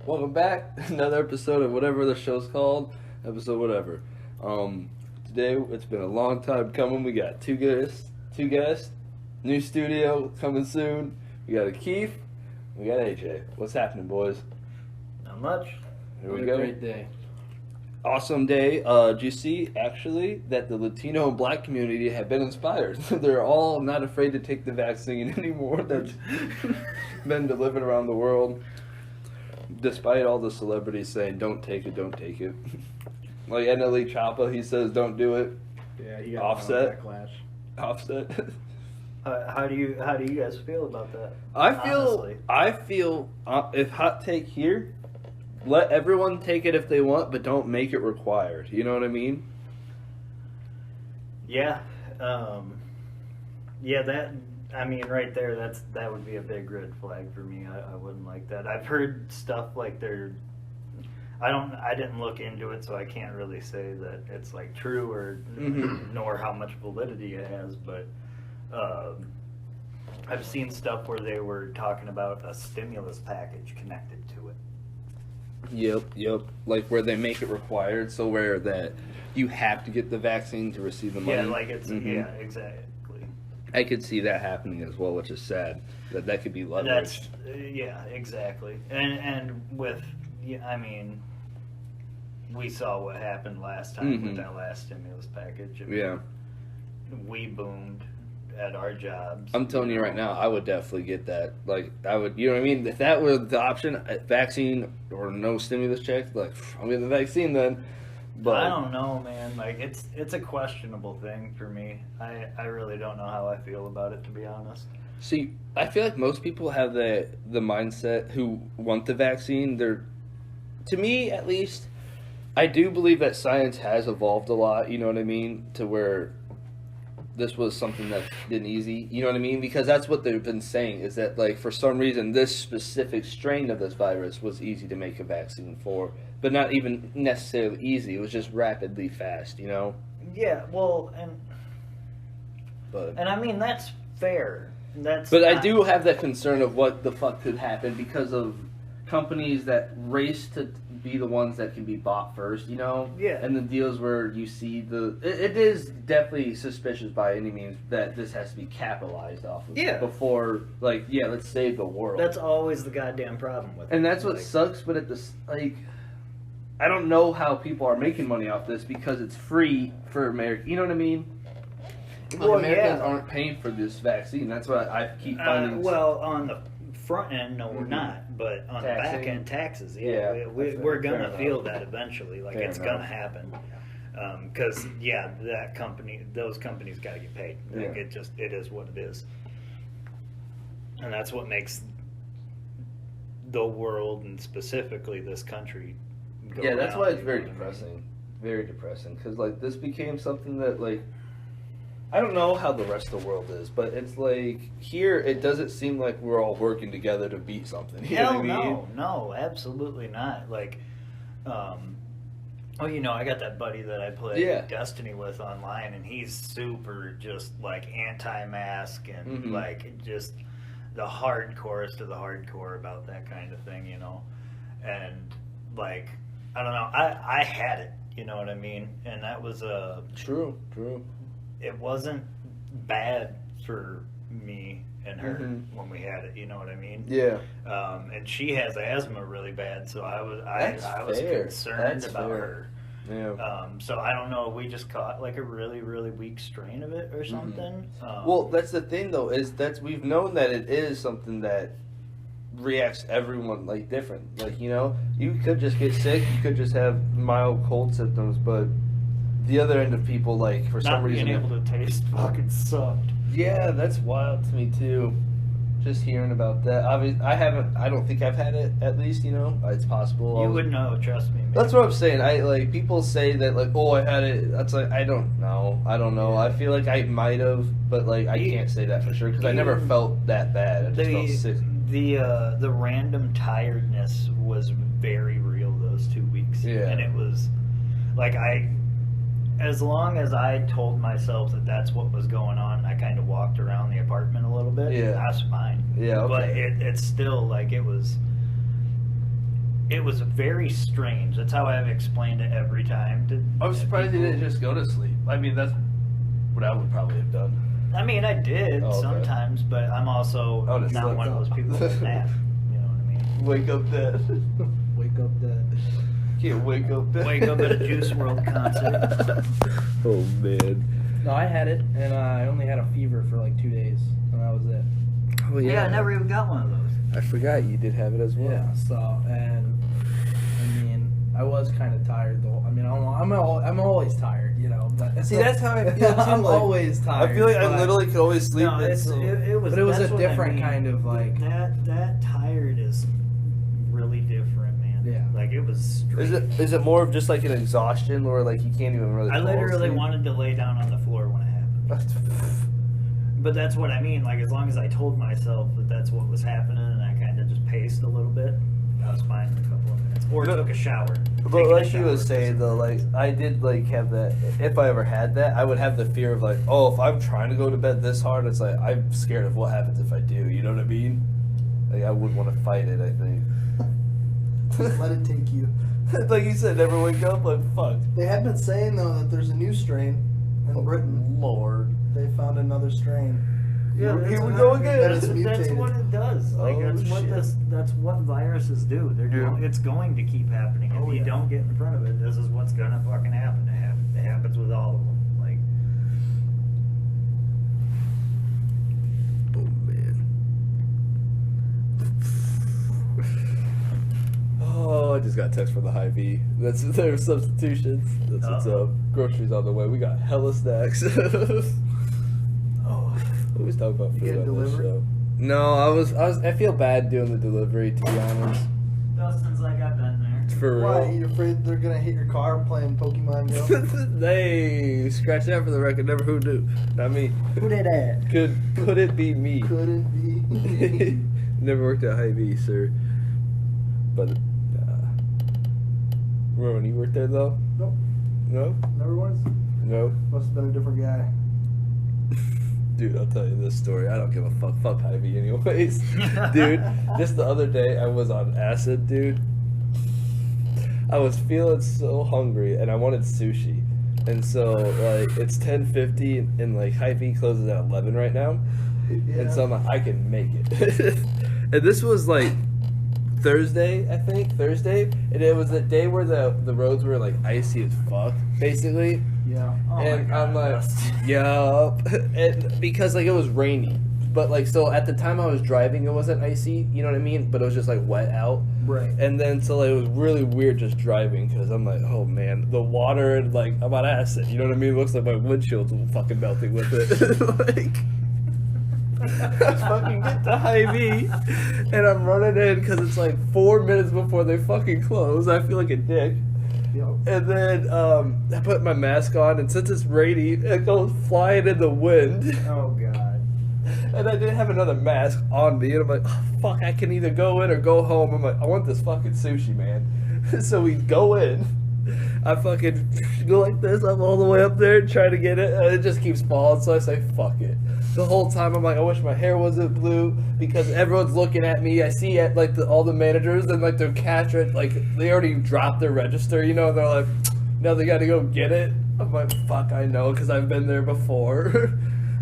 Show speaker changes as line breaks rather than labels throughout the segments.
Welcome back. Another episode of whatever the show's called. Episode whatever. Today it's been a long time coming. We got two guests. New studio coming soon. We got Akif. We got AJ. What's happening, boys?
Not much.
Here we go.
Great day.
Awesome day. Did you see, actually, that the Latino and Black community have been inspired? They're all not afraid to take the vaccine anymore. That's been delivered around the world. Despite all the celebrities saying, don't take it. Like NLE Choppa, he says, don't do it.
Yeah, he got
Offset.
backlash.
Offset.
How do you guys feel about that?
I feel if hot take here, let everyone take it if they want, but don't make it required. You know what I mean?
Yeah. Right there, that would be a big red flag for me. I wouldn't like that. I've heard stuff like I didn't look into it, so I can't really say that it's like true or nor how much validity it has, but I've seen stuff where they were talking about a stimulus package connected to it.
Yep. Like where they make it required, so where that you have to get the vaccine to receive the money.
Yeah, like it's yeah, exactly.
I could see that happening as well, which is sad. That could be leveraged.
Yeah, exactly. And with, we saw what happened last time with that last stimulus package. We boomed at our jobs.
I'm telling you right now, I would definitely get that. Like, I would, you know what I mean? If that were the option, vaccine or no stimulus check, like, I'm getting the vaccine then. But
I don't know, man. Like, it's a questionable thing for me. I really don't know how I feel about it, to be honest.
See, I feel like most people have the mindset who want the vaccine. To me, at least, I do believe that science has evolved a lot, you know what I mean? To where this was something that's been easy, you know what I mean? Because that's what they've been saying, is that, like, for some reason, this specific strain of this virus was easy to make a vaccine for. But not even necessarily easy. It was just rapidly fast, you know?
Yeah, well, and I mean, that's fair.
I do have that concern of what the fuck could happen because of companies that race to be the ones that can be bought first, you know?
Yeah.
And the deals where you see it is definitely suspicious by any means that this has to be capitalized off of.
Yeah.
Before, like, yeah, let's save the world.
That's always the goddamn problem with it.
And that's what sucks, but at this, like, I don't know how people are making money off this because it's free for America. You know what I mean? Well, Americans aren't paying for this vaccine. That's what I keep finding.
Well, on the front end, no, we're not. But on the back end, taxes, we're going to feel that eventually. Like, it's going to happen. Because, those companies got to get paid.
Yeah.
Like, it is what it is. And that's what makes the world, and specifically this country,
yeah, that's why it's very depressing. Very depressing. Because, like, this became something that, like, I don't know how the rest of the world is, but it's like, here, it doesn't seem like we're all working together to beat something. You know what I mean?
No, absolutely not. Like, I got that buddy that I play Destiny with online, and he's super just, like, anti-mask and, like, just the hardcorest of the hardcore about that kind of thing, you know? And, like, I don't know. I had it, you know what I mean? And that was
True.
It wasn't bad for me and her when we had it, you know what I mean?
Yeah.
And she has asthma really bad, so I was concerned about her.
Yeah.
So I don't know if we just caught like a really, really weak strain of it or something.
Well, that's the thing though, is that we've known that it is something that reacts everyone like different. Like, you know, you could just get sick, you could just have mild cold symptoms, but the other end of people, like, for some reason,
not being able to taste fucking sucked.
Yeah, that's wild to me too. Just hearing about that. Obviously, I don't think I've had it. At least, you know, it's possible.
You would know, trust me. Man.
That's what I'm saying. People say that, like, oh, I had it. That's like, I don't know. Yeah. I feel like I might have, but like, I can't say that for sure because I never felt that bad. I just felt sick.
The random tiredness was very real those 2 weeks.
Yeah,
and it was like as long as I told myself that that's what was going on, I kind of walked around the apartment a little bit.
Yeah.
I was fine.
Yeah, okay.
But it's still, like, it was... it was very strange. That's how I've explained it every time.
I'm surprised you didn't just go to sleep. I mean, that's what I would probably have done.
I mean, I did sometimes, but I'm also not one of those people that nap. You know what I mean?
Wake up dead.
Wake up dead.
Can't wake up dead.
Wake up at a Juice WRLD concert.
Oh, man.
No, I had it, and I only had a fever for like 2 days, and that was it.
Oh,
Yeah, I never even got one of those.
I forgot you did have it as well.
Yeah, so, and I mean, I was kind of tired though. I mean, I'm always tired, you know. But
See, that's how I feel too.
I'm
like,
always tired.
I feel like I literally could always sleep.
No, it was.
But it was
that's
a
what I
different
mean.
kind of like.
That tired is really different, man.
Yeah.
Like it was. Strange.
Is it more of just like an exhaustion, or like you can't even really?
I
fall
literally
asleep?
wanted to lay down on the floor when it happened. But that's what I mean. Like as long as I told myself that that's what was happening, and I kind of just paced a little bit, I was fine in a couple of minutes. Or took a shower.
But like you was saying though, like I did like have that. If I ever had that, I would have the fear of like, oh, if I'm trying to go to bed this hard, it's like I'm scared of what happens if I do. You know what I mean? Like I would want to fight it. I think.
Just let it take you.
Like you said, never wake up. Like fuck.
They have been saying though that there's a new strain in Britain.
Lord.
They found another strain.
Yeah,
Here we
what-
go again.
That it's
That's
mutated.
what it does. Like
Oh,
that's what
shit.
that's what viruses do. It's going to keep happening. If
Oh,
you
yeah.
don't get in front of it, this is what's gonna fucking happen. It happens with all of them. Like
Oh man. Oh, I just got a text from the Hy-Vee. That's their substitutions. That's what's
Uh-oh.
up. Groceries on the way. We got hella snacks.
Oh,
We always talk about
You
food
get
on this
delivery?
show. No, I feel bad doing the delivery, to be honest.
Dustin's like I've been there.
For
why?
real.
You afraid they're gonna hit your car playing Pokemon Go?
They scratch that for the record. Never who knew. Not me.
Who did that?
Could it be me?
Couldn't be.
Never worked at Hy-Vee, sir. But remember when you worked there though?
Nope,
No,
never was.
no.
Must have been a different guy.
Dude, I'll tell you this story. I don't give a fuck. Fuck Hy-Vee anyways. Dude, just the other day I was on acid, dude. I was feeling so hungry and I wanted sushi. And so like it's 10:50 and like Hy-Vee closes at 11 right now.
Yeah.
And so I'm like, I can make it. And this was like Thursday, I think. Thursday. And it was the day where the roads were like icy as fuck, basically.
Yeah.
Oh
And
my God,
I'm like,
Dustin.
yup. And because like it was rainy. But like so at the time I was driving it wasn't icy, you know what I mean? But it was just like wet out.
Right.
And then so like, it was really weird just driving because I'm like, oh man, the water and like I'm on acid, you know what I mean? It looks like my windshield's fucking melting with it. Like I fucking get to Hy-Vee and I'm running in because it's like 4 minutes before they fucking close. I feel like a dick.
Yep.
And then I put my mask on, and since it's rainy, it goes flying in the wind.
Oh God.
And I didn't have another mask on me, and I'm like, oh, fuck, I can either go in or go home. I'm like, I want this fucking sushi, man. So we go in. I fucking go like this. I'm all the way up there trying to get it, and it just keeps falling. So I say, fuck it. The whole time I'm like, I wish my hair wasn't blue because everyone's looking at me. I see at like all the managers and like their cash, like they already dropped their register, you know. They're like, now they got to go get it. I'm like, fuck, I know because I've been there before.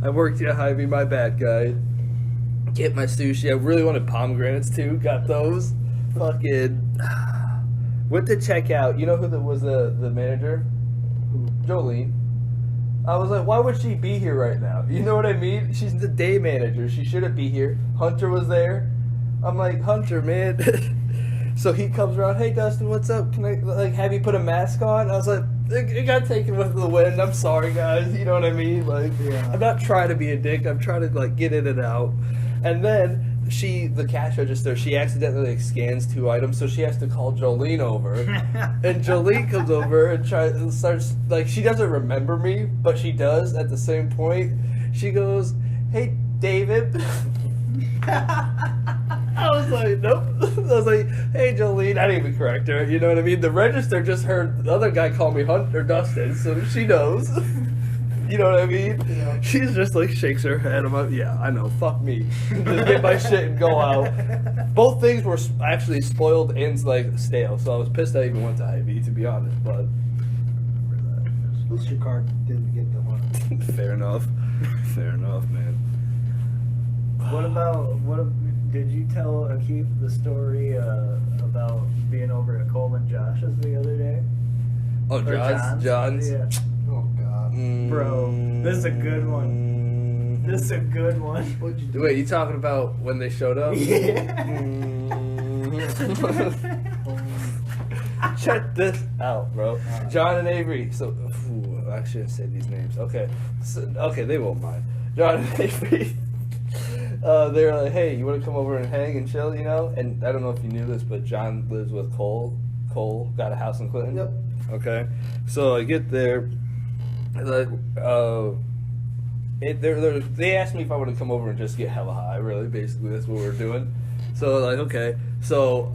I worked at Hy-Vee, my bad guy. Get my sushi. I really wanted pomegranates too. Got those. Fucking went to check out. You know who was the manager? Jolene. I was like, why would she be here right now? You know what I mean? She's the day manager. She shouldn't be here. Hunter was there. I'm like, Hunter, man. So he comes around, hey, Dustin, what's up? Can I like have you put a mask on? I was like, it got taken with the wind. I'm sorry, guys. You know what I mean? Like,
Yeah.
I'm not trying to be a dick. I'm trying to like get in and out. And then the cash register, she accidentally like, scans 2 items, so she has to call Jolene over. And Jolene comes over and starts like she doesn't remember me, but she does at the same point. She goes, "Hey, David." I was like, nope. I was like, hey, Jolene. I didn't even correct her. You know what I mean? The register just heard the other guy call me Hunter Dustin, so she knows. You know what I mean?
Yeah.
She's just like shakes her head. I'm like, yeah, I know. Fuck me. Just get my shit and go out. Both things were actually spoiled and like stale, so I was pissed I even went to Ivy, to be honest. But
At least your car didn't get the one.
fair enough. Fair enough, man.
Did you tell Akif the story about being over at Cole and Josh's the other day?
Oh,
Or
John's.
Yeah.
Oh God.
Bro, this is a good one. This is a good one.
What'd you do?
Wait, you talking about when they showed up?
Yeah.
Check this out, bro. John and Avery. So, I shouldn't say these names. Okay. Okay, they won't mind. John and Avery. They were like, hey, you want to come over and hang and chill, you know? And I don't know if you knew this, but John lives with Cole. Cole got a house in Clinton.
Yep.
Okay. So I get there. Like, they asked me if I wanted to come over and just get hella high, really. Basically, that's what we're doing. So, like, okay. So,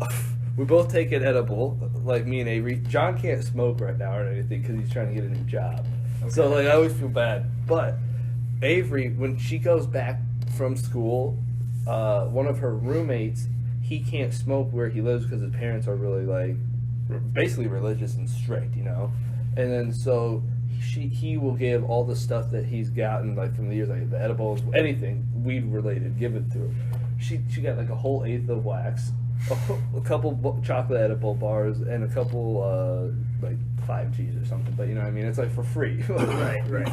we both take an edible, like me and Avery. John can't smoke right now or anything because he's trying to get a new job. Okay. So, like, I always feel bad. But Avery, when she goes back from school, one of her roommates, he can't smoke where he lives because his parents are really, like, basically religious and strict, you know? And then so he will give all the stuff that he's gotten, like, from the years, like the edibles, anything weed related, give it to her. She got like a whole eighth of wax, a couple chocolate edible bars, and a couple like 5Gs or something. But you know what I mean? It's like for free.
Right.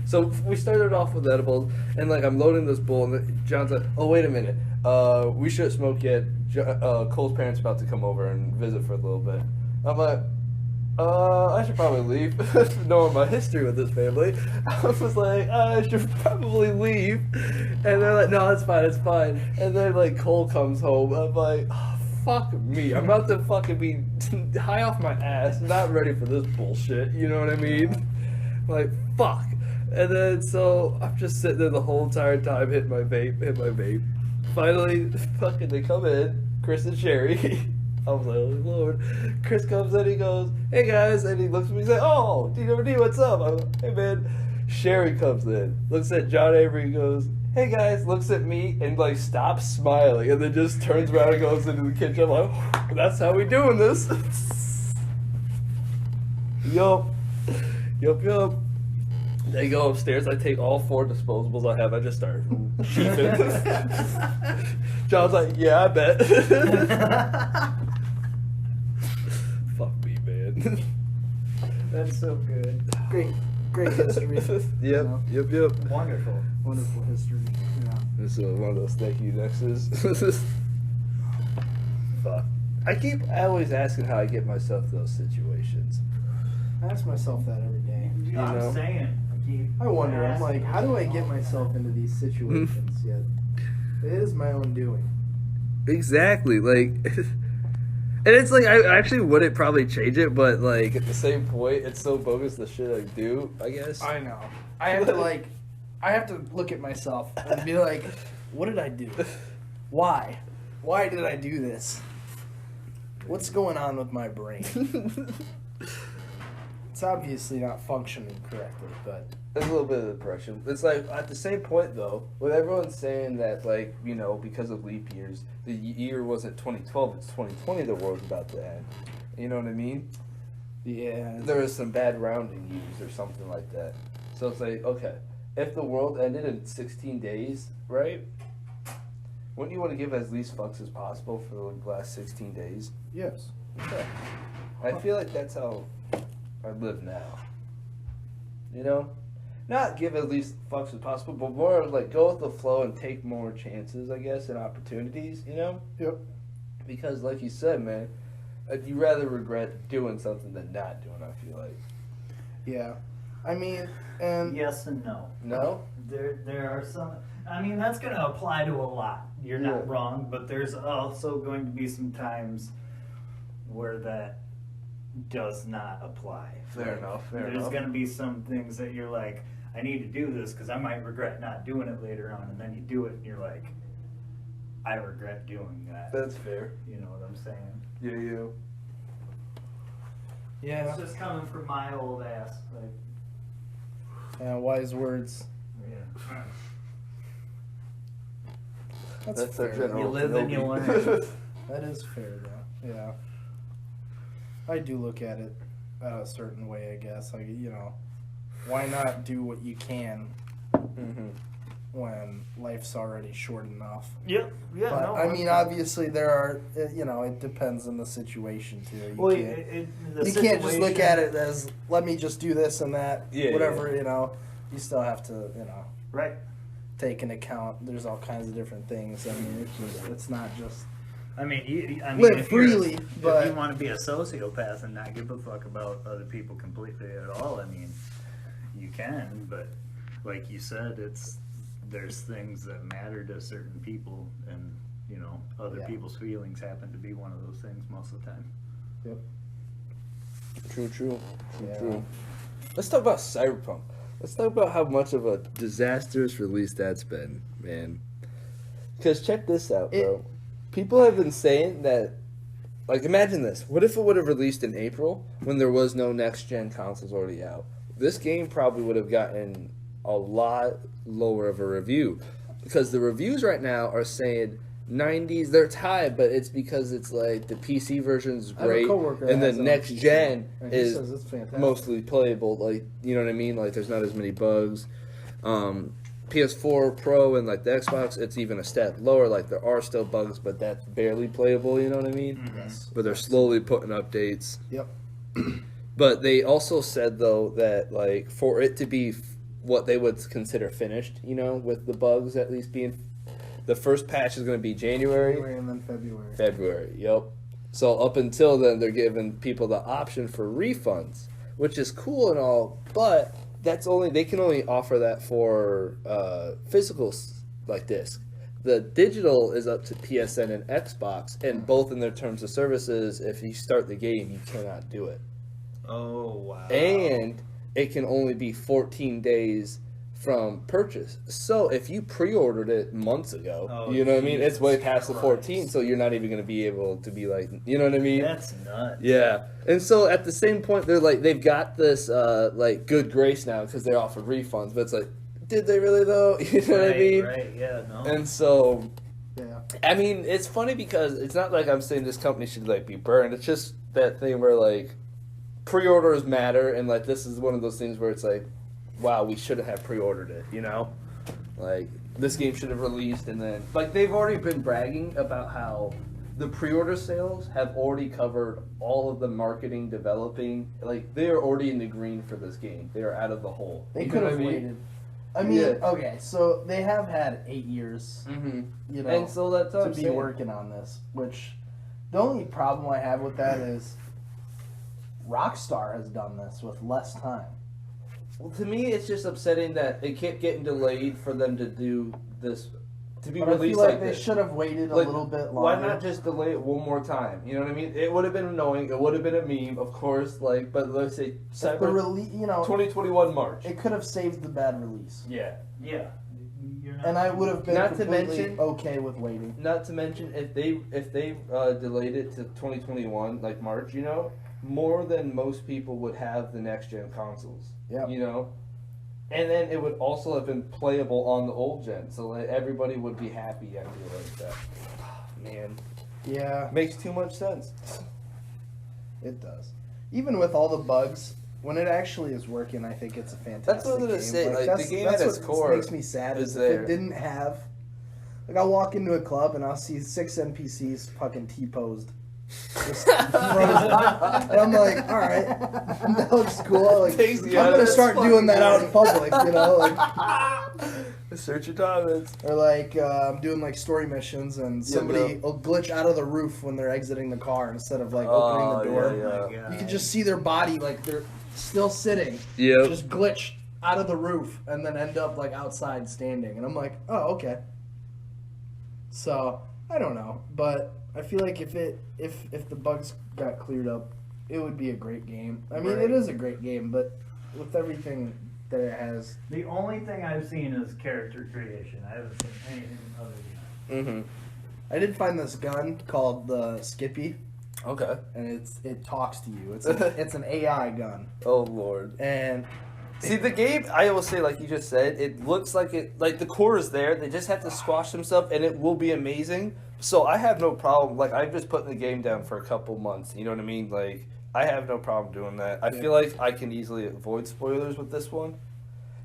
So we started off with edibles, and like I'm loading this bowl, and John's like, "Oh, wait a minute, we shouldn't smoke yet. Cole's parents about to come over and visit for a little bit." I'm like, I should probably leave, knowing my history with this family. I was like, I should probably leave, and they're like, no, it's fine. And then like Cole comes home. I'm like, oh, fuck me, I'm about to fucking be high off my ass, not ready for this bullshit. You know what I mean? Like, fuck. And then so I'm just sitting there the whole entire time, hitting my vape. Finally, fucking they come in, Chris and Sherry. I was like, oh Lord. Chris comes in, he goes, hey guys, and he looks at me and says, oh, DWD, what's up? I'm like, hey man. Sherry comes in, looks at John Avery and goes, hey guys, looks at me and like stops smiling and then just turns around and goes into the kitchen. I'm like, that's how we doing this. Yup. They go upstairs. I take all 4 disposables I have. I just start sheathing. John's like, yeah, I bet. Fuck me, man.
That's so good.
Great history.
Yep.
Wonderful.
Wonderful history. Yeah.
This is one of those thank you nexus. Fuck. I always asking how I get myself those situations.
I ask myself that every day.
I'm
know?
saying.
I wonder, I'm like, how do I get myself into these situations yet? It is my own doing.
Exactly, like, and it's like I actually wouldn't probably change it, but like at the same point, it's so bogus the shit I do. I guess
I know. I have to look at myself and be like, what did I do? Why? Why did I do this? What's going on with my brain? It's obviously not functioning correctly, but
there's a little bit of depression. It's like at the same point though, with everyone saying that, like, you know, because of leap years, the year wasn't 2012, it's 2020. The world's about to end. You know what I mean?
yeah,
There was some bad rounding years or something like that. So it's like, okay, if the world ended in 16 days, right? Wouldn't you want to give as least fucks as possible for the last 16 days?
yes.
Okay. I feel like that's how I live now. You know? Not give as least fucks as possible, but more like go with the flow and take more chances, I guess, and opportunities, you know?
Yep.
Because like you said, man, you rather regret doing something than not doing, I feel like.
Yeah. I mean, and
Yes and no.
No?
There are some. I mean, that's going to apply to a lot. You're not
Yeah.
wrong, but there's also going to be some times where that does not apply.
Fair enough.
There's going to be some things that you're like, I need to do this because I might regret not doing it later on, and then you do it and you're like, I regret doing that.
That's fair.
You know what I'm saying?
Yeah.
yeah.
It's just coming from my old ass. Like,
Yeah, wise words.
Yeah.
That's
our
fair.
general.
You live and you learn.
That is fair, though. Yeah. I do look at it a certain way, I guess. Like, you know, why not do what you can when life's already short enough?
Yep. Yeah.
But,
No,
I mean, obviously, there are, you know, it depends on the situation, too. You can't just look at it as, let me just do this and that, whatever, you know. You still have to, you know.
Right.
Take into account. There's all kinds of different things. I mean, it's not just
live
if freely. But
if you want to be a sociopath and not give a fuck about other people completely at all, I mean, you can. But like you said, there's things that matter to certain people, and you know, other people's feelings happen to be one of those things most of the time.
Yep.
True. Let's talk about Cyberpunk. Let's talk about how much of a disastrous release that's been, man. Because check this out, bro. People have been saying that, like, imagine this. What if it would have released in April when there was no next-gen consoles already out? This game probably would have gotten a lot lower of a review. Because the reviews right now are saying 90s. They're high, but it's because it's like the PC version's great, and the next gen is mostly playable. Like, you know what I mean? Like, there's not as many bugs. PS4 Pro and like the Xbox, it's even a step lower. Like, there are still bugs, but that's barely playable. You know what I mean?
Yes.
But they're slowly putting updates.
Yep.
But they also said though that like for it to be what they would consider finished, you know, with the bugs at least being. The first patch is going to be January
and then February.
February, yep. So up until then, they're giving people the option for refunds, which is cool and all, but they can only offer that for physical like disc. The digital is up to PSN and Xbox, and both in their terms of services, if you start the game, you cannot do it.
Oh wow!
And it can only be 14 days from purchase. So if you pre-ordered it months ago, you know what I mean? It's way past the 14, so you're not even going to be able to be like, you know what I mean?
That's nuts.
Yeah. And so at the same point, they're like, they've got this like good grace now because they offer refunds, but it's like, did they really though? You know what I mean?
Right, yeah, no.
And so,
yeah.
I mean, it's funny because it's not like I'm saying this company should like be burned. It's just that thing where like pre-orders matter, and like this is one of those things where it's like, wow, we shouldn't have pre-ordered it, you know? Like, this game should have released, and then... Like, they've already been bragging about how the pre-order sales have already covered all of the marketing, developing. Like, they are already in the green for this game. They are out of the hole.
They could have waited. I mean, okay, so they have had 8 years, you know,
and so that's
to be working on this, which the only problem I have with that is Rockstar has done this with less time.
Well, to me, it's just upsetting that it kept getting delayed for them to do this, to be
but
released
I feel
like
they
this.
should have waited a little bit longer.
Why not just delay it one more time? You know what I mean? It would have been annoying. It would have been a meme, of course. Like, but let's say
the release, you know,
2021 March.
It could have saved the bad release.
Yeah.
And I would have been
not
completely
to mention,
okay with waiting.
Not to mention, if they delayed it to 2021, like March, you know, more than most people would have the next gen consoles.
Yeah.
You know, and then it would also have been playable on the old gen, so like everybody would be happy. I feel like that. Man.
Yeah.
Makes too much sense.
It does. Even with all the bugs, when it actually is working, I think it's a fantastic
That's what I'm gonna
game.
say. Like the game at its core
makes me sad is if it didn't have. Like, I'll walk into a club and I'll see 6 NPCs fucking T-posed. Just and I'm like, all right, that looks cool. Like, I'm gonna start doing that out in public, you know, like
search your comments.
Or like I'm doing like story missions and somebody will glitch out of the roof when they're exiting the car instead of like opening the door.
Yeah.
You can just see their body like they're still sitting, just glitch out of the roof and then end up like outside standing, and I'm like, oh, okay. So I don't know, but I feel like if the bugs got cleared up, it would be a great game. I mean, it is a great game, but with everything that it has,
the only thing I've seen is character creation. I haven't seen anything other than that.
I did find this gun called the Skippy.
Okay.
And it talks to you. It's an AI gun.
Oh Lord.
And
See, the game, I will say, like you just said, it looks like the core is there. They just have to squash themselves, and it will be amazing. So I have no problem. Like, I'm just putting the game down for a couple months. You know what I mean? Like, I have no problem doing that. I feel like I can easily avoid spoilers with this one.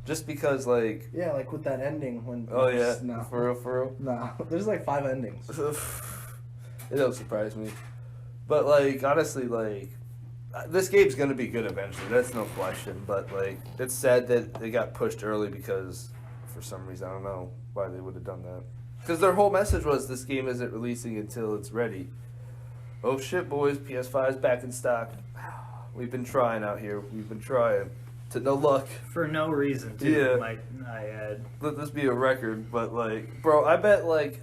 Just because, like...
Yeah, like with that ending when...
Oh, yeah.
No.
For real?
No. There's like 5 endings.
It don't surprise me. But, like, honestly, like... This game's going to be good eventually. That's no question. But, like, it's sad that they got pushed early because, for some reason, I don't know why they would have done that. Because their whole message was this game isn't releasing until it's ready. Oh, shit, boys. PS5's back in stock. We've been trying out here. We've been trying. To no luck.
For no reason, too, might I add.
Let this be a record. But, like, bro, I bet, like,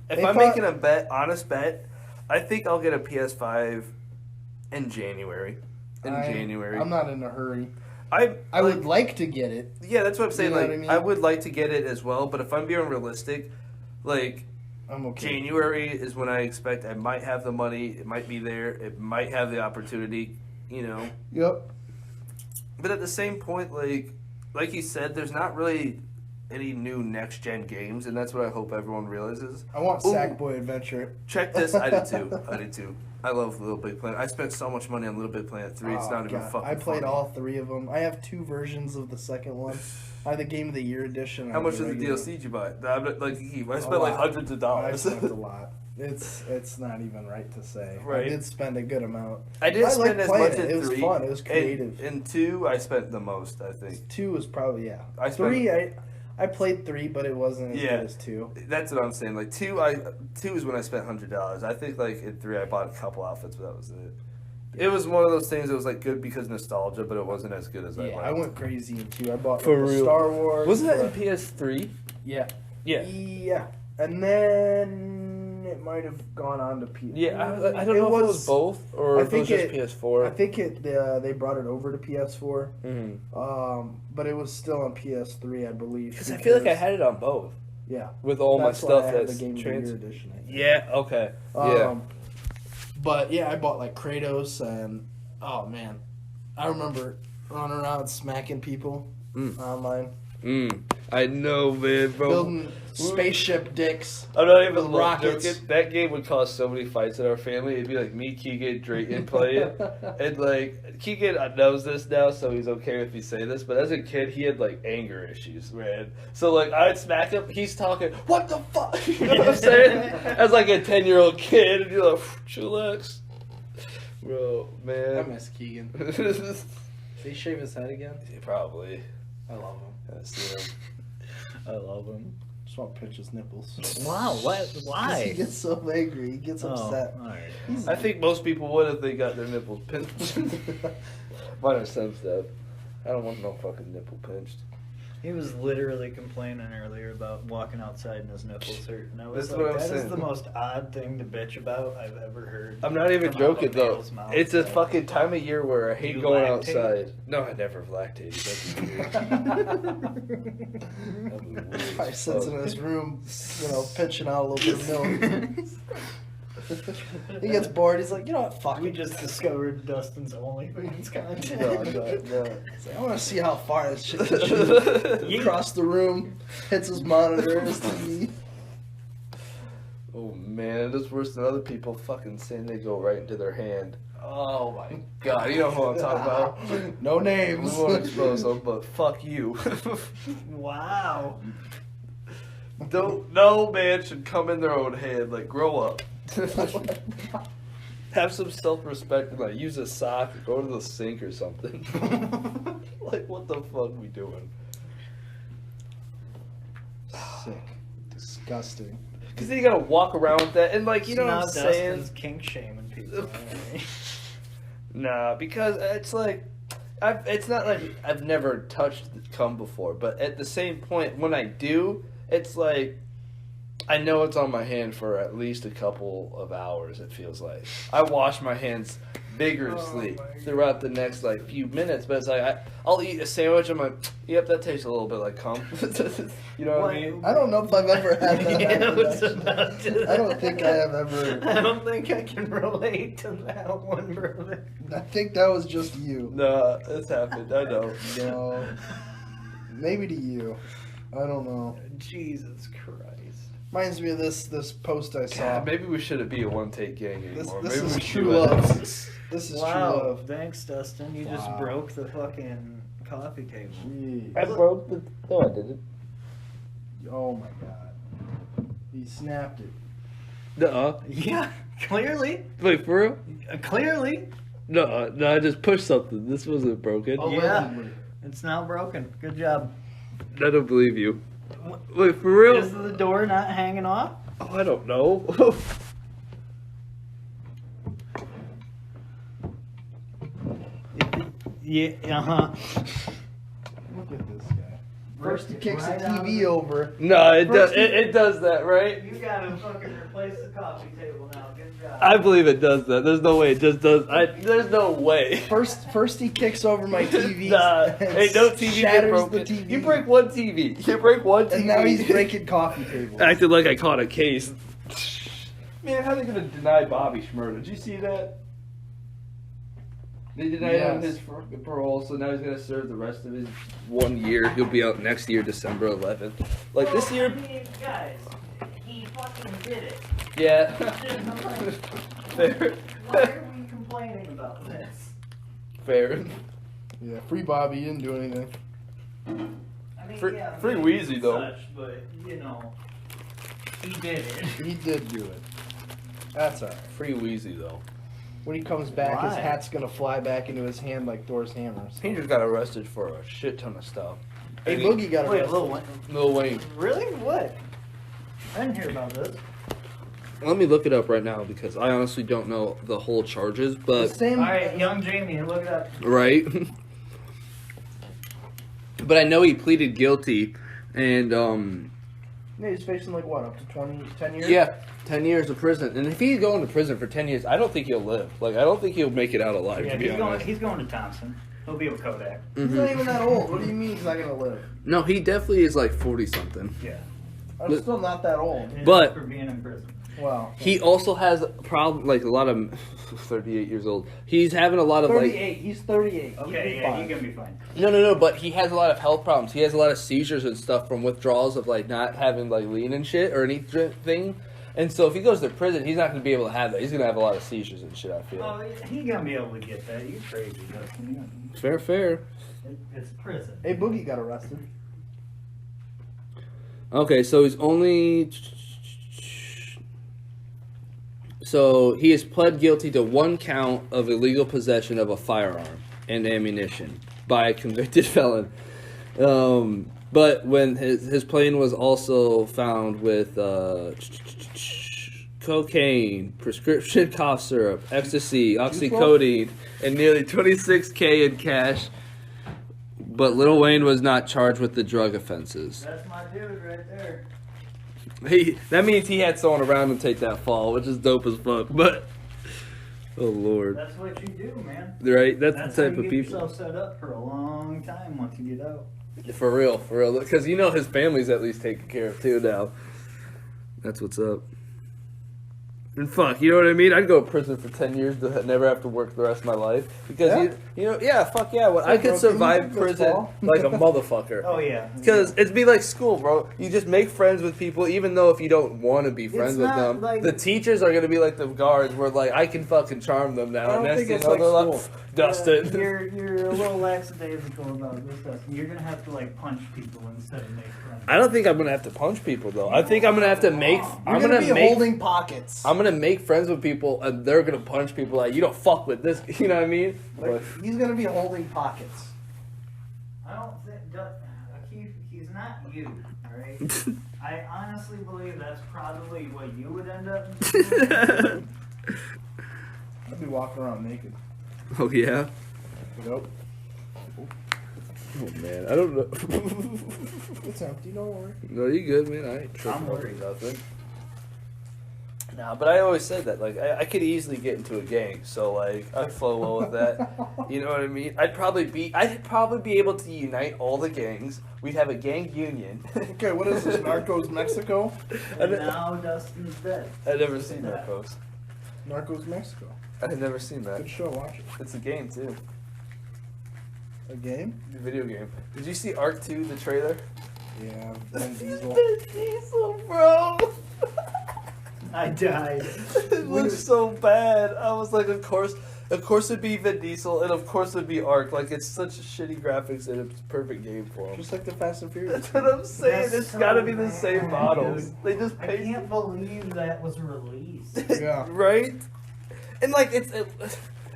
if I'm making a bet, honest bet, I think I'll get a PS5 in January.
I'm not in a hurry.
I
would like to get it.
Yeah, that's what I'm saying.
You know
like,
what I mean?
I would like to get it as well, but if I'm being realistic, like,
I'm okay.
January is when I expect I might have the money. It might be there. It might have the opportunity, you know.
Yep.
But at the same point, like you said, there's not really any new next-gen games, and that's what I hope everyone realizes.
I want Sackboy Adventure.
Check this. I did too. I love Little Big Planet. I spent so much money on Little Big Planet 3. It's not even fucking
I played
funny.
all 3 of them. I have 2 versions of the second one. I have the Game of the Year edition.
How much did the DLC did you buy? I spent like hundreds of dollars.
I spent a lot. It's not even right to say.
Right.
I did spend a good amount.
I didn't spend as much in 3.
It was fun. It was creative.
In 2, I spent the most, I think.
2 was probably,
I
3, I played 3, but it wasn't as good as 2.
That's what I'm saying. Like 2 is when I spent $100. I think like in 3 I bought a couple outfits, but that was it. It was one of those things that was like good because nostalgia, but it wasn't as good as I liked.
I went crazy in 2. I bought
For real.
Star Wars.
Wasn't that in PS3?
Yeah.
Yeah.
Yeah. And then it might have gone on to PS.
Yeah, I don't know if it was both or if it was just PS4.
I think they brought it over to PS4.
Mm-hmm.
But it was still on PS3, I believe.
Because I feel like I had it on both.
Yeah.
With all my stuff that's
the Game of the Year edition.
Yeah. Okay. Yeah.
But yeah, I bought like Kratos and oh man, I remember running around smacking people online.
I know, man, bro.
Building spaceship dicks.
I'm not even
rockets.
joking. That game would cause so many fights in our family. It'd be like me, Keegan, Drayton playing. And like, Keegan knows this now, so he's okay if you say this. But as a kid, he had like anger issues, man. So like, I'd smack him. He's talking, what the fuck? You know what I'm saying? As like a 10-year-old kid. And you're like, chillax. Bro, man.
I miss Keegan. Did he shave his head again?
Yeah, probably.
I love him.
I love him.
Just want to pinch his nipples.
Wow, what? Why?
He gets so angry. He gets upset.
All right.
I think most people would if they got their nipples pinched. Mine are sensitive. I don't want no fucking nipple pinched.
He was literally complaining earlier about walking outside and his nipples hurt. And I was
That's
like,
what I'm
that is
saying.
the most odd thing to bitch about I've ever heard.
I'm not even
come out of
joking
a
though.
male's mouth.
It's a fucking time of year where I hate
You
going
lactate?
outside. No, I never have lactated. That'd be weird.
I sits in his room, pinching out a little bit of milk. He gets bored. He's like, you know what? Fuck
We
it.
just discovered Dustin's OnlyFans content.
No.
He's like, I want to see how far this shit can shoot. Across the room, hits his monitor, his TV.
Oh man, it's worse than other people fucking saying they go right into their hand. Oh my god, you know who I'm talking about.
No names.
We won't expose them, but fuck you.
Wow.
No man should come in their own head. Like, grow up. Have some self-respect and like use a sock or go to the sink or something. Like, what the fuck we doing?
Sick. Disgusting.
Because then you gotta walk around with that and like, you know what I'm saying?
Dustin's kink shaming people.
Nah, because it's like, it's not like I've never touched cum before, but at the same point, when I do, it's like, I know it's on my hand for at least a couple of hours, it feels like. I wash my hands vigorously throughout the next like few minutes. But it's like I'll eat a sandwich. I'm like, yep, that tastes a little bit like cum. You know what I mean?
I don't know if I've ever had that.
I don't think I have ever.
I don't think I can relate to that one, brother.
I think that was just you.
No, it's happened. I know.
No. Maybe to you. I don't know.
Jesus Christ.
Reminds me of this post I saw.
God, maybe we shouldn't be a one-take gang anymore.
This
maybe
is
we
true
should.
love. This is true
Wow.
love.
Thanks, Dustin. You just broke the fucking coffee table.
Jeez.
I broke the. No, I didn't.
Oh my god. He snapped it.
No.
Yeah, clearly.
Wait, for real?
Clearly.
No, I just pushed something. This wasn't broken.
Allegedly.
It's now broken. Good job.
I don't believe you. Wait, for real?
Is the door not hanging off?
Oh, I don't know.
Yeah, uh-huh.
Look at this guy. First he kicks the TV over.
No, it does. It does that, right?
You gotta fucking replace the coffee table now. Good job.
I believe it does that. There's no way it just does. There's no way.
First he kicks over my TV.
Nah, ain't no TV get
shatters
broken.
the TV.
You break one TV. You break one TV.
And now he's breaking coffee tables.
Acted like I caught a case. Man, how are they gonna deny Bobby Schmurda? Did you see that? They denied him his parole, so now he's gonna serve the rest of his 1 year. He'll be out next year, December 11th. Like this year.
I mean, guys, he fucking did it.
Yeah. Fair.
Why are we complaining about this?
Fair.
Yeah, free Bobby, he didn't do anything.
I mean,
Free
yeah,
Wheezy, though.
Such, but you know, he did it.
He did do it. That's alright.
Free Wheezy though.
When he comes back, his
Why?
hat's gonna fly back into his hand like Thor's hammer.
He just got arrested for a shit ton of stuff.
Hey,
And
Boogie got
Wait,
arrested.
Lil Wayne.
Really? What? I didn't hear about this.
Let me look it up right now because I honestly don't know the whole charges,
The
but
same.
All right, young Jamie, look it up.
right. But I know he pleaded guilty, and
Yeah, he's facing like what, up to 10 years?
yeah, 10 years of prison. And if he's going to prison for 10 years, I don't think he'll live. Like I don't think he'll make it out alive.
Yeah,
to be honest.
he's going to Thompson. He'll be with Kodak.
He's not even that old. What do you mean he's not gonna live?
No, he definitely is like 40 something.
Yeah.
I'm still not that old.
But-
for being in prison.
Wow.
He also has a problem, like a lot of 38 years old. He's having a lot of
38. He's 38.
Okay, yeah, you're gonna be fine.
No, but he has a lot of health problems. He has a lot of seizures and stuff from withdrawals of like not having like lean and shit or anything. And so if he goes to prison, he's not going to be able to have that. He's going to have a lot of seizures and shit, I feel.
Oh, he gonna be able to get that. You crazy, Dustin.
Fair.
It's prison.
Hey, Boogie got arrested.
Okay, so he's only... So he has pled guilty to 1 count of illegal possession of a firearm and ammunition by a convicted felon. But when his plane was also found with cocaine, prescription cough syrup, ecstasy, oxycodone, and nearly $26K in cash. But Lil Wayne was not charged with the drug offenses.
That's my dude right there.
That means he had someone around him take that fall, which is dope as fuck. But oh lord,
That's what you do, man.
right? That's the
how
type
you
of
get
people.
yourself set up for a long time once you get out.
For real. Because you know his family's at least taken care of too now. That's what's up. And fuck, you know what I mean? I'd go to prison for 10 years to never have to work the rest of my life. Because, fuck yeah. I could survive prison like a motherfucker.
Oh yeah.
Because it'd be like school, bro. You just make friends with people, even though if you don't want to be friends with
not
them.
like-
The teachers are going to be like the guards where, like, I can fucking charm them now.
I don't
and
think
next
it's
thing
like
they're
school.
Dustin.
You're a little lackadaisical about this stuff. You're gonna have to like punch people instead of make friends.
I don't think I'm going to have to punch people, though. I think I'm going to have to make...
You're gonna be holding pockets.
I'm gonna make friends with people, and they're gonna punch people like, you don't fuck with this. You know what I mean?
Like, he's gonna be holding pockets.
I don't think Akif, he's not you, alright? I honestly believe that's probably what you would end up doing.
I'd be walking around naked.
Oh yeah.
Nope.
Oh man, I don't know.
It's empty. Don't worry.
No, you good, man. I ain't tripping
I'm
over
worried.
nothing. No, but I always said that. Like, I could easily get into a gang, so like I'd flow well with that. You know what I mean? I'd probably be able to unite all the gangs. We'd have a gang union.
Okay, what is this? Narcos Mexico?
And now Dustin's dead.
I'd never seen Narcos.
Narcos Mexico.
I had never seen that.
Good show, watch it.
It's a game too.
A game?
The video game. Did you see Arc 2, the trailer?
Yeah, Vin Diesel.
Vin Diesel, bro.
I died.
It looks so bad. I was like, of course it'd be Vin Diesel, and of course it'd be Arc. Like, it's such shitty graphics, and it's a perfect game for them.
Just like the Fast and Furious.
That's what I'm saying. It's
so
gotta be the same models. They just
I
paste.
can't believe that was released.
Yeah.
Right? And like, it's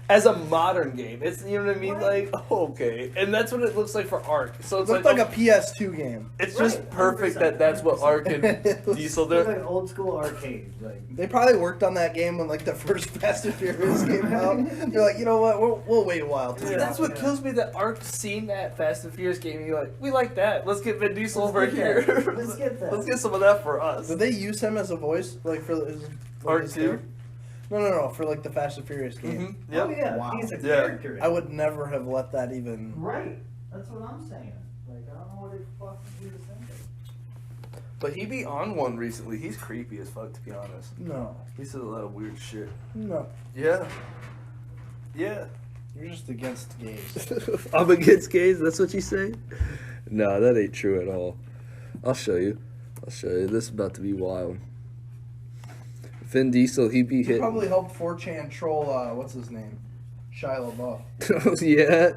as a modern game, it's, you know what I mean? Like, oh, okay. And that's what it looks like for Arc. So
It
it's
looked like a PS2 game.
It's just perfect that that's what Arc and Diesel
It's
do.
like old school arcade. Like,
They probably worked on that game when like the first Fast and Furious came out. They're like, you know what? We'll wait a while.
See, that's what kills me, that Arc seen that Fast and Furious game and you're like, we like that. Let's get Vin Diesel over here.
Let's get that.
Let's get some of that for us.
Did they use him as a voice, like for his
Arc
his
2?
character? No, for like the Fast and Furious game.
Mm-hmm. Yep.
Oh yeah,
Wow.
he's a
Yeah.
character.
I would never have let that even.
Right. That's what I'm saying. Like, I don't know what they fucking do to send it.
But he be on one recently. He's creepy as fuck, to be honest.
No,
He said a lot of weird shit.
no.
Yeah. Yeah.
You're just against gays.
I'm against gays? That's what you say? No, that ain't true at all. I'll show you. This is about to be wild. Vin Diesel, he be
He
hitting.
probably helped 4chan troll. What's his name? Shia LaBeouf.
Oh yeah.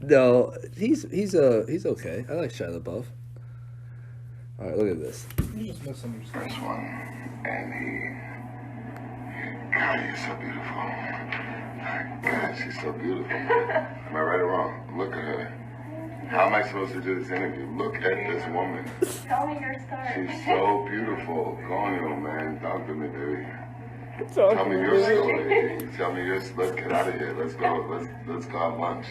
No, he's okay. I like Shia LaBeouf. All right, look at this.
You just misunderstood.
First one, and God, you're so beautiful. God, she's so beautiful. Am I right or wrong? Look at her. How am I supposed to do this interview? Look at this woman.
Tell me your story.
She's so beautiful. Go on, yo, man. Talk to me, baby. Tell me your story. You tell me yours. Let's get out of here. Let's go. Let's go have lunch.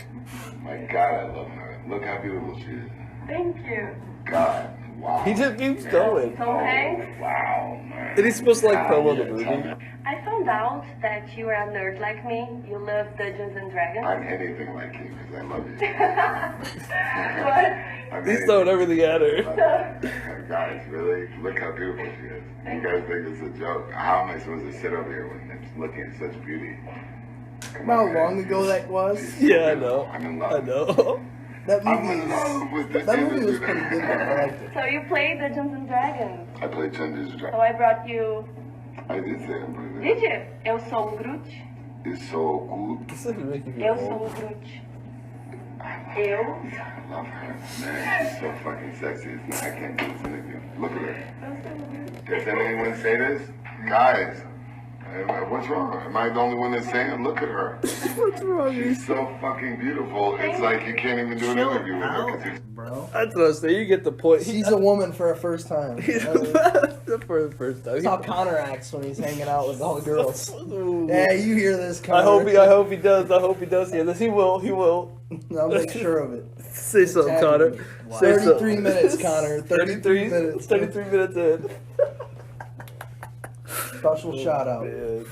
My God, I love her. Look how beautiful she is.
Thank you.
God, wow.
He just keeps going.
Tom Hanks,
Wow, man.
And he's supposed to like promo the
Tell
movie.
me.
I found out that you are a nerd like me. You love Dungeons and Dragons.
I'm anything like you because I love you. I'm
He's
anything
throwing everything at her.
Guys, really? Look how beautiful she is. You guys think it's a joke? How am I supposed to sit over here when I'm looking at such beauty? Come
How
on, man.
long ago that was?
Yeah, I know.
I'm in love.
I know.
That
I'm
movie
in love with the
That movie was pretty good. Though. I liked it.
So you play Dungeons and Dragons.
I played Dungeons and
So
Dragons.
I brought you.
I did say I'm pretty
Did
good.
you? Eu sou o Groot.
It's so good.
This is making me
Eu sou
old.
o Groot.
I
Eu.
love her. Man, she's so fucking sexy. I can't do this interview. Look at her.
Eu sou o Groot.
Does anyone say this? Guys, what's wrong? Am I the only one that's saying it? Look at her.
What's wrong?
She's so fucking beautiful. It's like you can't even do an interview with her. 'Cause you're
Bro.
That's what I was saying. You get the point.
She's a woman for a first time.
For the first time.
That's how Connor acts when he's hanging out with all the girls.
Ooh.
Yeah, you hear this, Connor.
I hope he does. I hope he does hear this. He will.
I'll make sure of it.
Say something,
Tag
Connor.
me.
Say
33
something.
minutes, Connor. 33 minutes.
33 minutes in.
Special shout out.
Man.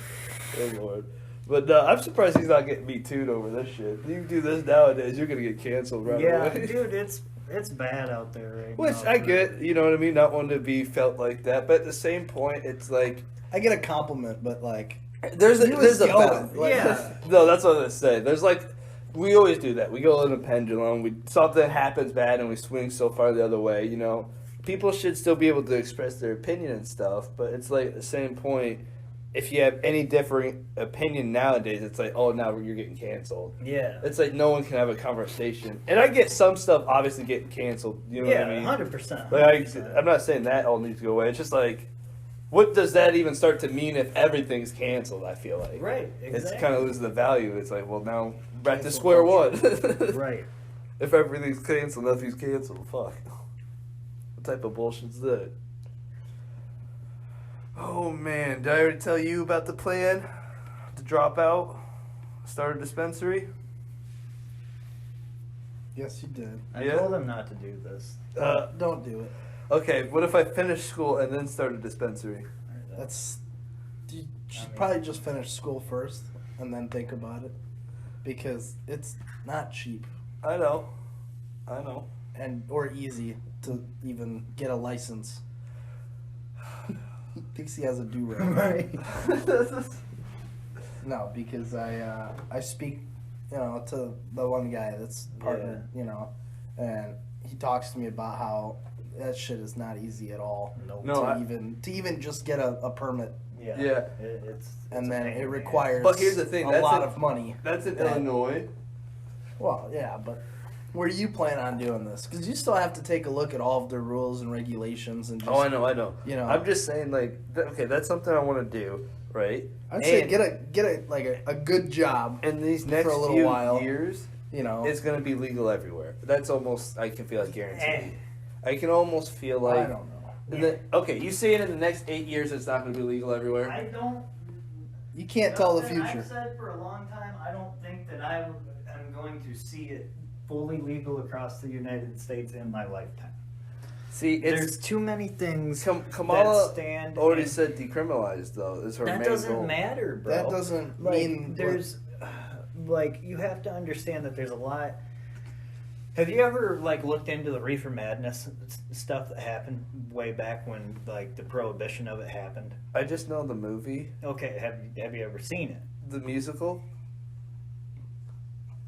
Oh Lord. But I'm surprised he's not getting me too'd over this shit. You do this nowadays, you're gonna get canceled right
Yeah,
away.
dude, it's bad out there right
Which
now.
I get, you know what I mean? Not wanting to be felt like that, but at the same point, it's like
I get a compliment, but like,
there's a
he was
going.
balance.
Like,
Yeah.
no, that's what I was gonna say. There's like we always do that. We go in a pendulum. Something happens bad, and we swing so far the other way. You know, people should still be able to express their opinion and stuff, but it's like at the same point. If you have any differing opinion nowadays, it's like, oh, now you're getting canceled.
Yeah.
It's like no one can have a conversation. And I get some stuff obviously getting canceled. You know
Yeah,
what I mean?
100%.
Like, I'm not saying that all needs to go away. It's just like, what does that even start to mean if everything's canceled, I feel like.
Right,
It's
exactly.
kind of losing the value. It's like, well, now back to square one.
Right.
If everything's canceled, nothing's canceled. Fuck. What type of bullshit's that? Oh man, did I already tell you about the plan to drop out, start a dispensary?
yes, you did.
I
Yeah.
told him not to do this.
Don't do it.
Okay, what if I finish school and then start a dispensary?
You should probably just finish school first and then think about it. Because it's not cheap.
I know.
Or easy to even get a license. He thinks he has a do-rag.
Right.
No, because I speak, to the one guy that's partner, and he talks to me about how that shit is not easy at all. To even just get a permit.
Yeah.
Then it requires
but here's the thing,
a lot of money.
That's in Illinois.
Well, yeah, but where do you plan on doing this? Because you still have to take a look at all of their rules and regulations and just,
I know. I'm just saying, that's something I want to do, right?
I'd say get a good job.
In these next
for a little
few
while,
years, it's going to be legal everywhere. That's almost, I can feel like guaranteed. I can almost feel like...
I don't know.
You saying in the next 8 years it's not going to be legal everywhere?
I don't...
You can't tell the future.
I've said for a long time, I don't think that I am going to see it fully legal across the United States in my lifetime.
See,
there's too many things
Kamala
that stand...
already said decriminalized, though, is her main goal.
That doesn't matter, bro.
That doesn't mean...
There's... you have to understand that there's a lot... Have you ever, looked into the Reefer Madness stuff that happened way back when, the prohibition of it happened?
I just know the movie.
Okay, have you ever seen it?
The musical?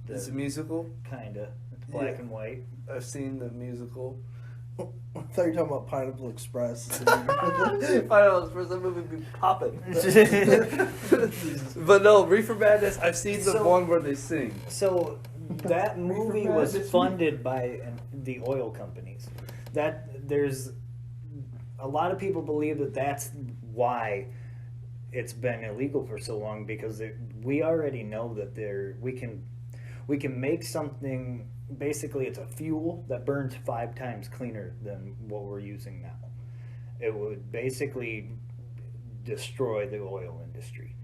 Is it musical?
Kinda. It's black and white.
I've seen the musical.
I thought you were talking about Pineapple Express.
Pineapple Express, that movie be popping. But no, Reefer Madness, I've seen the one where they sing.
So... That movie was funded by the oil companies. There's a lot of people believe that that's why it's been illegal for so long, because we already know that we can make something. Basically, it's a fuel that burns 5 times cleaner than what we're using now. It would basically destroy the oil industry.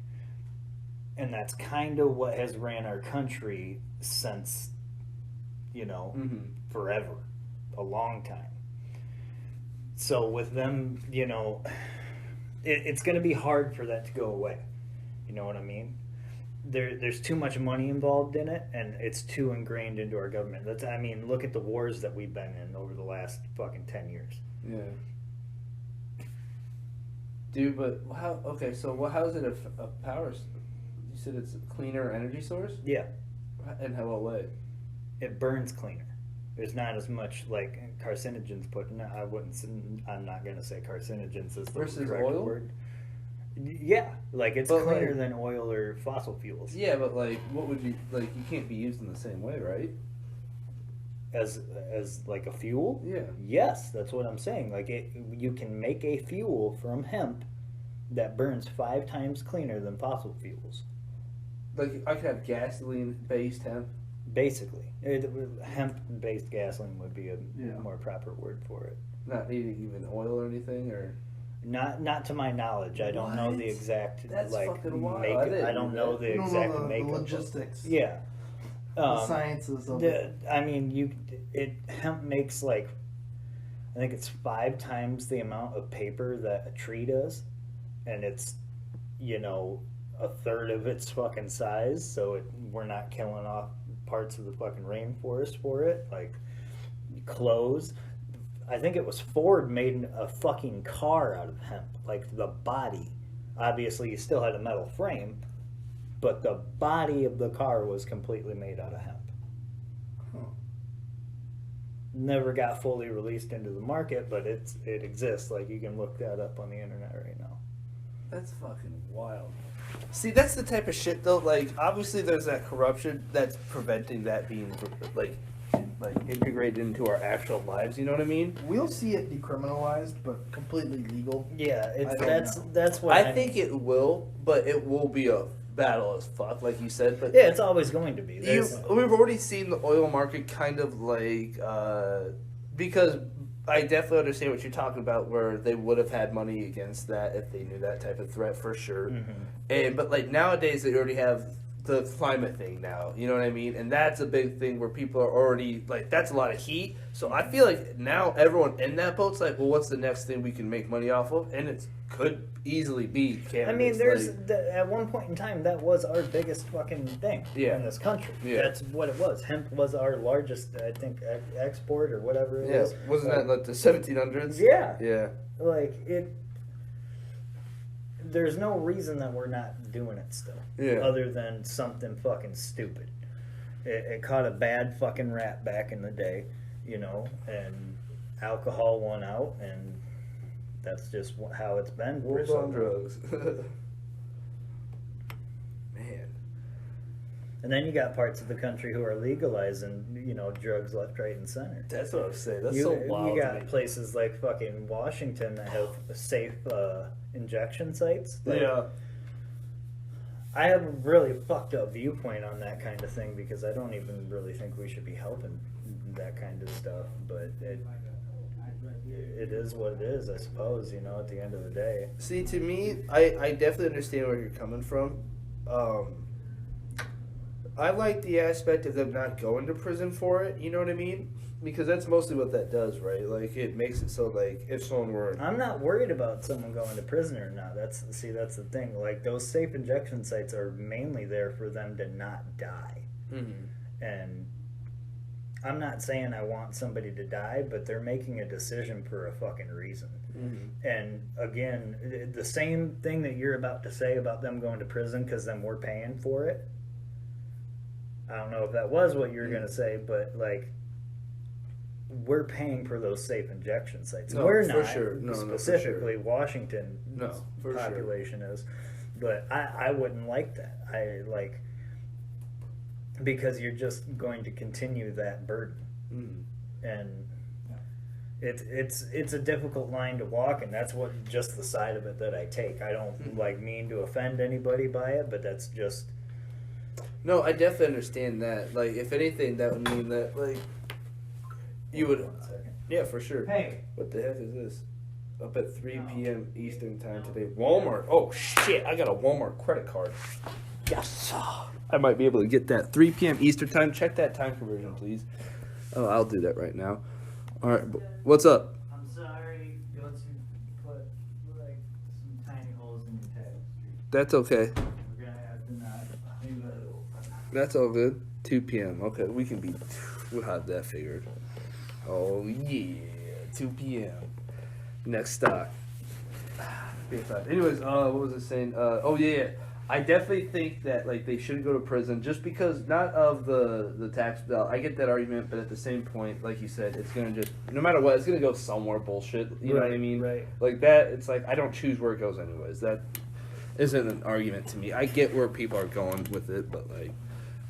And that's kind of what has ran our country since, forever. A long time. So with them, it's going to be hard for that to go away. You know what I mean? There's too much money involved in it, and it's too ingrained into our government. Look at the wars that we've been in over the last fucking 10 years.
Yeah. Dude, but how... Okay, so how is it a power... You said it's a cleaner energy source?
Yeah.
In what way?
It burns cleaner. There's not as much carcinogens put in it. I'm not going to say carcinogens is the
versus
correct
oil?
word. Yeah, it's cleaner than oil or fossil fuels.
Yeah, but what would be you can't be used in the same way, right?
As a fuel?
Yeah.
Yes, that's what I'm saying. You can make a fuel from hemp that burns 5 times cleaner than fossil fuels.
I could have gasoline-based hemp?
Basically. Hemp-based gasoline would be a more proper word for it.
Not needing even oil or anything, or...
Not to my knowledge. I don't know the exact...
That's fucking wild.
I don't know the exact makeup.
The logistics.
Yeah.
The sciences of it.
Hemp makes, I think it's 5 times the amount of paper that a tree does. And it's, a third of its fucking size, so we're not killing off parts of the fucking rainforest for it. Clothes. I think it was Ford made a fucking car out of hemp. The body. Obviously, you still had a metal frame, but the body of the car was completely made out of hemp.
Huh.
Never got fully released into the market, but it exists. You can look that up on the internet right now.
That's fucking wild. See, that's the type of shit, though. Obviously, there's that corruption that's preventing that being, integrated into our actual lives. You know what I mean?
We'll see it decriminalized, but completely legal.
Yeah, that's what
I think it will, but it will be a battle as fuck, like you said. But
yeah, it's always going to be.
We've already seen the oil market kind of because. I definitely understand what you're talking about, where they would have had money against that if they knew that type of threat, for sure.
Mm-hmm.
But nowadays they already have the climate thing now. You know what I mean? And that's a big thing where people are already like, that's a lot of heat. So I feel like now everyone in that boat's like, well, what's the next thing we can make money off of? And it could easily be cannabis.
I mean, at one point in time, that was our biggest fucking thing in this country. Yeah. That's what it was. Hemp was our largest, I think, export or whatever it was.
Wasn't that like the 1700s?
Yeah.
Yeah.
Like, there's no reason that we're not doing it still. Yeah. Other than something fucking stupid. It caught a bad fucking rap back in the day, you know, and alcohol won out, and that's just how it's been.
Wolves on drugs. Man.
And then you got parts of the country who are legalizing, you know, drugs left, right, and center.
That's what I was saying. That's so wild.
You got places like fucking Washington that have safe injection sites. Like, yeah. I have a really fucked up viewpoint on that kind of thing because I don't even really think we should be helping that kind of stuff. But it is what it is, I suppose, you know, at the end of the day.
See, to me, I definitely understand where you're coming from. I like the aspect of them not going to prison for it, you know what I mean? Because that's mostly what that does, right? Like, it makes it so, like, if someone were...
I'm not worried about someone going to prison or not. That's the thing. Like, those safe injection sites are mainly there for them to not die. Mm-hmm. And I'm not saying I want somebody to die, but they're making a decision for a fucking reason. Mm-hmm. And, again, the same thing that you're about to say about them going to prison because then we're paying for it, I don't know if that was what you were going to say, but, like, we're paying for those safe injection sites.
No,
we're not,
for sure. No,
specifically
no, for sure.
Washington population
sure.
is. But I wouldn't like that. Because you're just going to continue that burden. Mm. And it's a difficult line to walk, and that's what just the side of it that I take. I don't mean to offend anybody by it, but that's just...
No, I definitely understand that. Like, if anything, that would mean that, like, you would...
1 second.
Yeah, for sure.
Hey.
What the heck is this? Up at 3 p.m. Eastern time today. Walmart. Oh, shit. I got a Walmart credit card. Yes. I might be able to get that. 3 p.m. Eastern time. Check that time conversion, please. Oh, I'll do that right now. All right. What's up?
I'm sorry. You want to put, like, some tiny holes in your tail.
That's okay.
We're going to have to not...
That's all good. 2 p.m. Okay, we'll have that figured. Oh, yeah. 2 p.m. Next stop. Anyways, what was I saying? Oh, yeah. I definitely think that, like, they shouldn't go to prison just because, not of the tax bill. I get that argument, but at the same point, like you said, it's going to just, no matter what, it's going to go somewhere bullshit. You know what I mean?
Right.
Like that, it's like, I don't choose where it goes anyways. That isn't an argument to me. I get where people are going with it, but, like,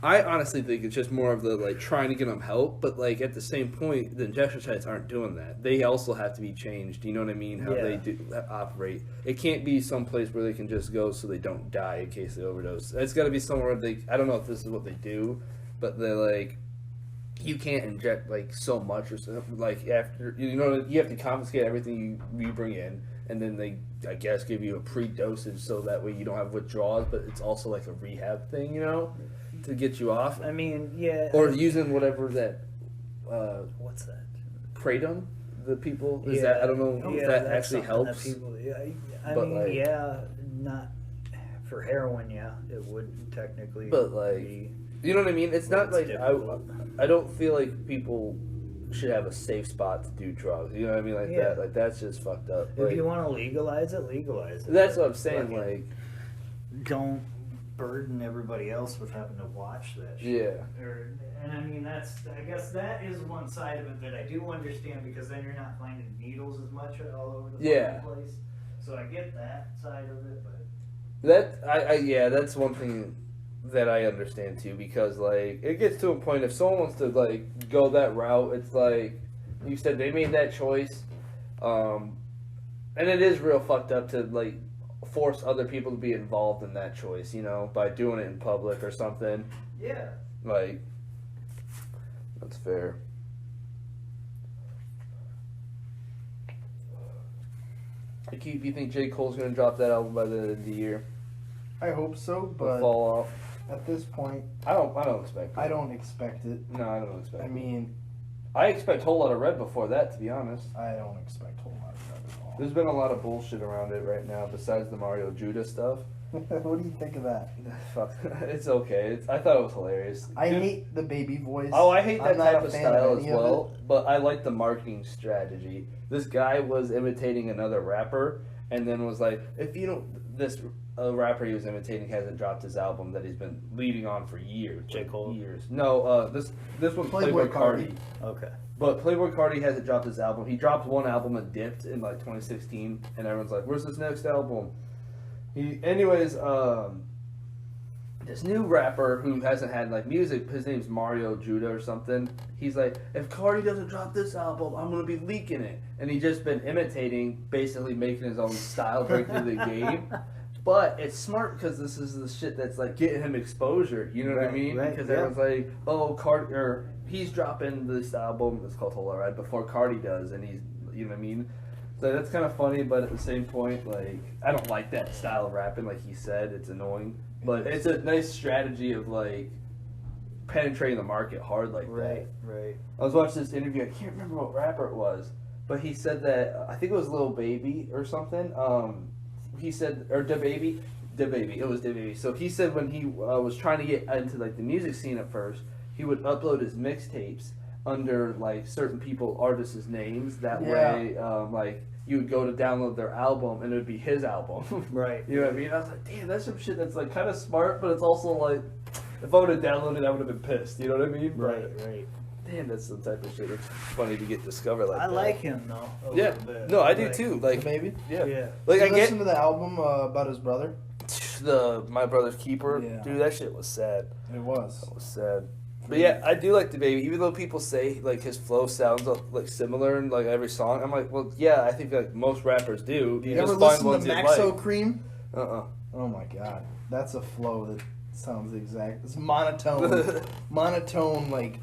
I honestly think it's just more of the, like, trying to get them help, but, like, at the same point, the injection sites aren't doing that. They also have to be changed, you know what I mean, how they do operate. It can't be some place where they can just go so they don't die in case they overdose. It's got to be somewhere where I don't know if this is what they do, but they're, like, you can't inject, like, so much or something. Like, after, you know, you have to confiscate everything you bring in, and then they, I guess, give you a pre-dosage so that way you don't have withdrawals, but it's also, like, a rehab thing, you know? To get you off.
I mean, yeah.
Or using whatever that.
What's that?
Kratom. The people is that I don't know if that actually helps.
That people, I mean, like, not for heroin. Yeah, it would technically.
But like, you know what I mean? It's not like I don't feel like people should have a safe spot to do drugs. You know what I mean? Like that. Like that's just fucked up.
If you want to legalize it, legalize it.
That's what I'm saying. Like,
don't burden everybody else with having to watch that shit.
Yeah.
And I mean, I guess that is one side of it that I do understand, because then you're not finding needles as much all over the place. So I get that side of it, but
that's one thing that I understand too, because like it gets to a point if someone wants to like go that route, it's like you said, they made that choice, and it is real fucked up to like force other people to be involved in that choice, you know, by doing it in public or something.
Yeah.
Like, that's fair. Akif, you think J. Cole's going to drop that album by the end of the year?
I hope so, but...
fall off?
At this point,
I don't expect it.
I don't expect it.
No, I don't expect it.
I mean,
I expect Whole Lotta Red before that, to be honest.
I don't expect Whole Lotta Red at all.
There's been a lot of bullshit around it right now, besides the Mario Judah stuff.
What do you think of that?
Fuck, it's okay. I thought it was hilarious.
I hate the baby voice.
Oh, I hate that type of style as
of
well. But I like the marketing strategy. This guy was imitating another rapper, and then was like, "If you don't, this rapper he was imitating hasn't dropped his album that he's been leading on for years."
J. Cole?
Years. No, this one's Playboy Cardi.
Okay.
But Playboy Cardi hasn't dropped his album. He dropped one album and dipped in like 2016, and everyone's like, "Where's this next album?" This new rapper who hasn't had like music, his name's Mario Judah or something. He's like, if Cardi doesn't drop this album, I'm gonna be leaking it. And he's just been imitating, basically making his own style break through the game. But it's smart because this is the shit that's like getting him exposure. You know what I mean? Because everyone's like, oh, Cardi, or he's dropping this album. It's called Whole Lotta Red before Cardi does, and he's, you know what I mean? So that's kind of funny, but at the same point, like, I don't like that style of rapping. Like he said, it's annoying. But it's a nice strategy of, like, penetrating the market hard like that.
Right.
I was watching this interview. I can't remember what rapper it was. But he said that, I think it was Lil Baby or something. He said, or DaBaby. It was DaBaby. So he said when he was trying to get into, like, the music scene at first, he would upload his mixtapes under, like, certain artists' names. That way, like, you would go to download their album and it would be his album.
Right.
You know what I mean? I was like, damn, that's some shit that's like kind of smart, but it's also like, if I would have downloaded it, I would have been pissed. You know what I mean?
Right.
Damn, that's some type of shit. It's funny to get discovered like that.
I like him though. A little bit.
No, I do too. Like,
maybe.
Yeah.
Like, did you listen to the album about his brother?
My Brother's Keeper.
Yeah.
Dude, that shit was sad.
It was.
That was sad. But yeah, I do like DaBaby, even though people say like his flow sounds like similar in like every song. I'm like, well, yeah, I think like most rappers do.
You ever listen to Maxo Cream?
Oh
my god, that's a flow that sounds exact. It's monotone, like.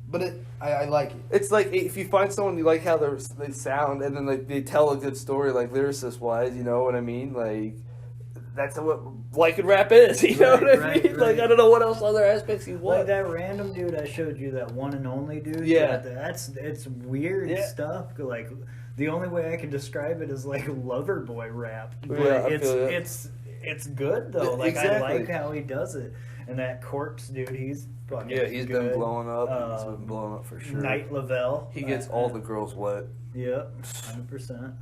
But I like it.
It's like if you find someone you like how they sound, and then like they tell a good story, like lyricist wise, you know what I mean, like. That's what like and rap is, you know what I mean? Like, I don't know what else other aspects he was.
Like that random dude I showed you, that one and only dude.
Yeah.
It's weird stuff. Like, the only way I can describe it is like lover boy rap. But it's good though. Like, I like how he does it. And that Corpse dude, he's fucking
he's
good.
been blowing up. He's been blowing up for sure.
Night Lavelle.
He gets all the girls wet.
Yep, 100%.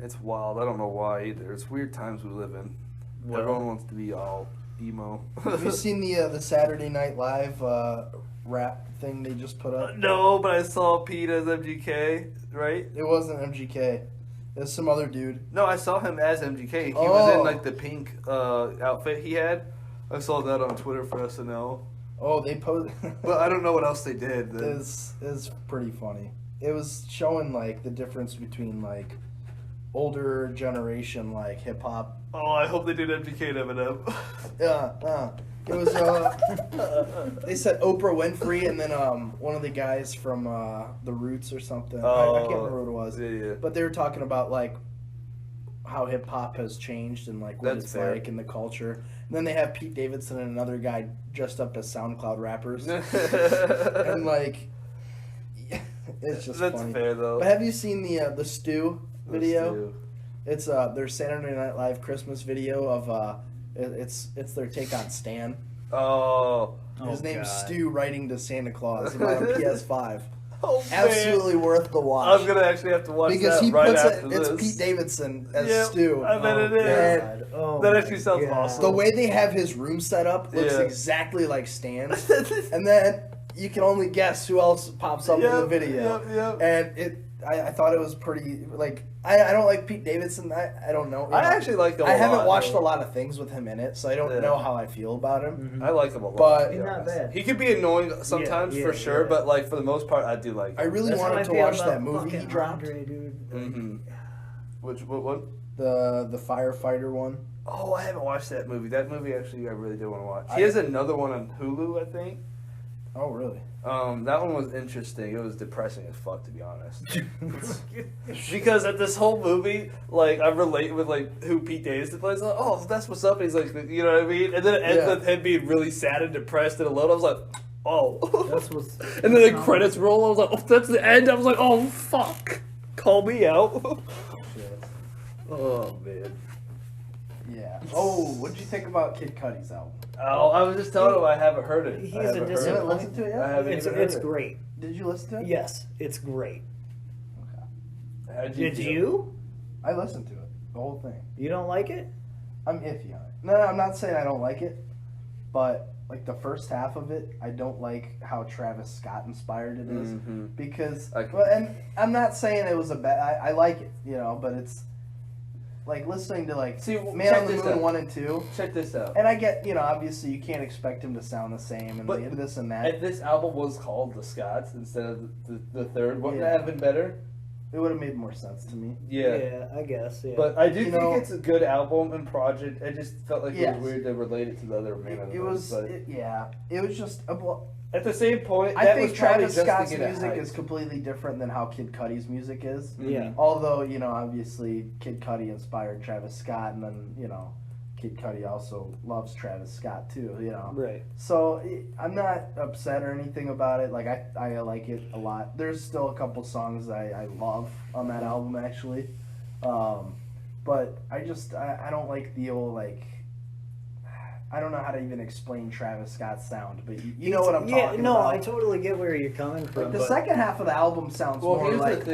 It's wild. I don't know why either. It's weird times we live in. Well, everyone wants to be all emo.
Have you seen the Saturday Night Live rap thing they just put up?
No, but I saw Pete as MGK, right?
It wasn't MGK. It was some other dude.
No, I saw him as MGK. He was in like the pink outfit he had. I saw that on Twitter for SNL.
Oh, they posted.
But I don't know what else they did.
It's pretty funny. It was showing like the difference between like older generation like hip hop.
Oh, I hope they did MGK and Eminem.
It was they said Oprah Winfrey and then one of the guys from The Roots or something. I can't remember what it was.
Yeah.
But they were talking about like how hip hop has changed and like what
That's
it's
fair.
like in the culture. And then they have Pete Davidson and another guy dressed up as SoundCloud rappers. And like it's just
That's
funny.
fair though.
But have you seen the Stew video?
Stew.
It's their Saturday Night Live Christmas video of it's their take on Stan.
Oh.
His name's Stu writing to Santa Claus about a PS5.
Oh,
absolutely
man.
worth the watch.
I'm gonna actually have to watch
because
that
he
right
puts
after
it's
this.
Pete Davidson as Stu.
I bet it is. That actually sounds awesome.
The way they have his room set up looks exactly like Stan's, and then you can only guess who else pops up in the video. And I thought it was pretty like I don't like Pete Davidson. I don't know.
I actually like him.
I haven't watched a lot of things with him in it, so I don't know how I feel about him.
Mm-hmm. I like him a lot.
But
he's not bad.
He could be annoying sometimes for sure, but like for the most part, I do like him.
I really wanted to watch that movie he dropped.
Andre, dude.
Mm-hmm. What one?
The firefighter one.
Oh, I haven't watched that movie. That movie actually I really do want to watch. He has another one on Hulu, I think.
Oh, really?
That one was interesting. It was depressing as fuck, to be honest. Because at this whole movie, like, I relate with, like, who Pete Davidson plays. Like, oh, that's what's up. And he's like, you know what I mean? And then it ends with him being really sad and depressed and alone. I was like, oh. That's what's... And then the credits roll. I was like, oh, that's the end. I was like, oh, fuck. Call me out. Oh, man.
Yeah. Oh, what did you think about Kid Cudi's album?
Oh, I was just telling him I haven't heard it.
He's
a
disappointment.
You haven't listened to it yet?
I haven't even heard it.
It's great.
Did you listen to it?
Yes, it's great.
Okay.
Did you?
I listened to it, the whole thing.
You don't like it?
I'm iffy on it. No, I'm not saying I don't like it, but like the first half of it, I don't like how Travis Scott inspired it is because. And I'm not saying it was a bad. I like it, you know, but it's. Like, listening to, like, Man on the Moon 1 and 2.
Check this out.
And I get, you know, obviously you can't expect him to sound the same and
but
this and that.
If this album was called The Scots instead of the third, wouldn't that have been better?
It would have made more sense to me.
Yeah, I guess, yeah.
But I do think it's a good album and project. I just felt like it was weird to relate it to the other Man on the Moon.
It was just...
At the same point,
I think Travis Scott's music is completely different than how Kid Cudi's music is.
Yeah.
Although, you know, obviously Kid Cudi inspired Travis Scott, and then, you know, Kid Cudi also loves Travis Scott too, you know.
Right.
So I'm not upset or anything about it. Like, I like it a lot. There's still a couple songs I love on that album, actually. But I don't like the old, like... I don't know how to even explain Travis Scott's sound, but you know what I'm talking about.
Yeah, no, I totally get where you're coming from.
Like the second half of the album sounds more like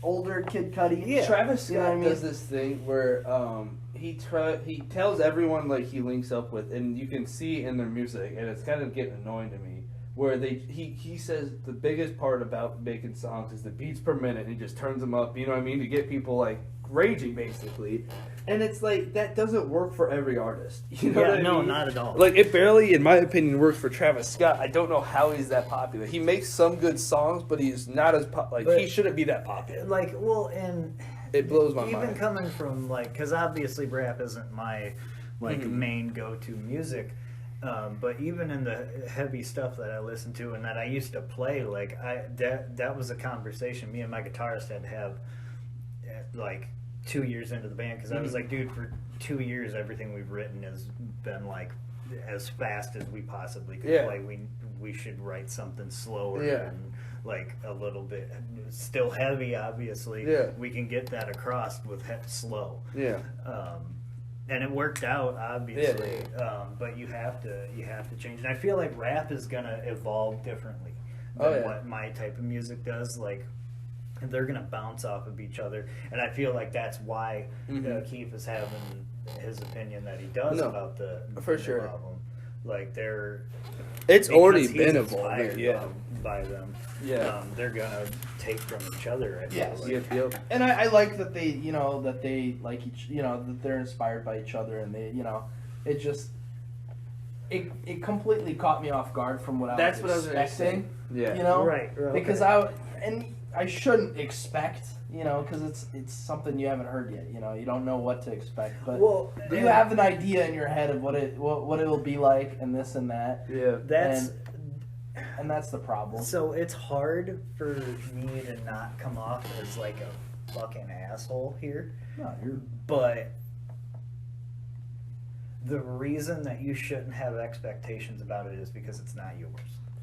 older Kid Cudi.
Yeah. Travis Scott does this thing where he tells everyone like he links up with, and you can see in their music, and it's kind of getting annoying to me. Where he says the biggest part about making songs is the beats per minute, and he just turns them up, you know what I mean, to get people like raging basically. And it's like that doesn't work for every artist. You know what I mean?
Not at all.
Like it barely, in my opinion, works for Travis Scott. I don't know how he's that popular. He makes some good songs, but he's not as he shouldn't be that popular.
Like, well, and
it blows my
mind.
Even
coming from like, because obviously rap isn't my main go-to music. But even in the heavy stuff that I listen to and that I used to play, like that was a conversation me and my guitarist had to have, like 2 years into the band, because I was like, dude, for 2 years everything we've written has been like as fast as we possibly could play. We should write something slower and like a little bit still heavy. Obviously, we can get that across with slow. And it worked out, obviously, but you have to change. And I feel like rap is gonna evolve differently than what my type of music does. Like, they're gonna bounce off of each other, and I feel like that's why Akif is having his opinion that he does about the album. Like
it's already been evolving,
by them. They're gonna take from each other. I feel like.
And I like that they, you know, that they like each, you know, that they're inspired by each other, and they, you know, it just it completely caught me off guard from what I was expecting. You know,
right?
Because I shouldn't expect, you know, because it's something you haven't heard yet. You know, you don't know what to expect, but you have an idea in your head of what it will be like, and this and that. And that's the problem.
So it's hard for me to not come off as like a fucking asshole here.
No,
but the reason that you shouldn't have expectations about it is because it's not yours.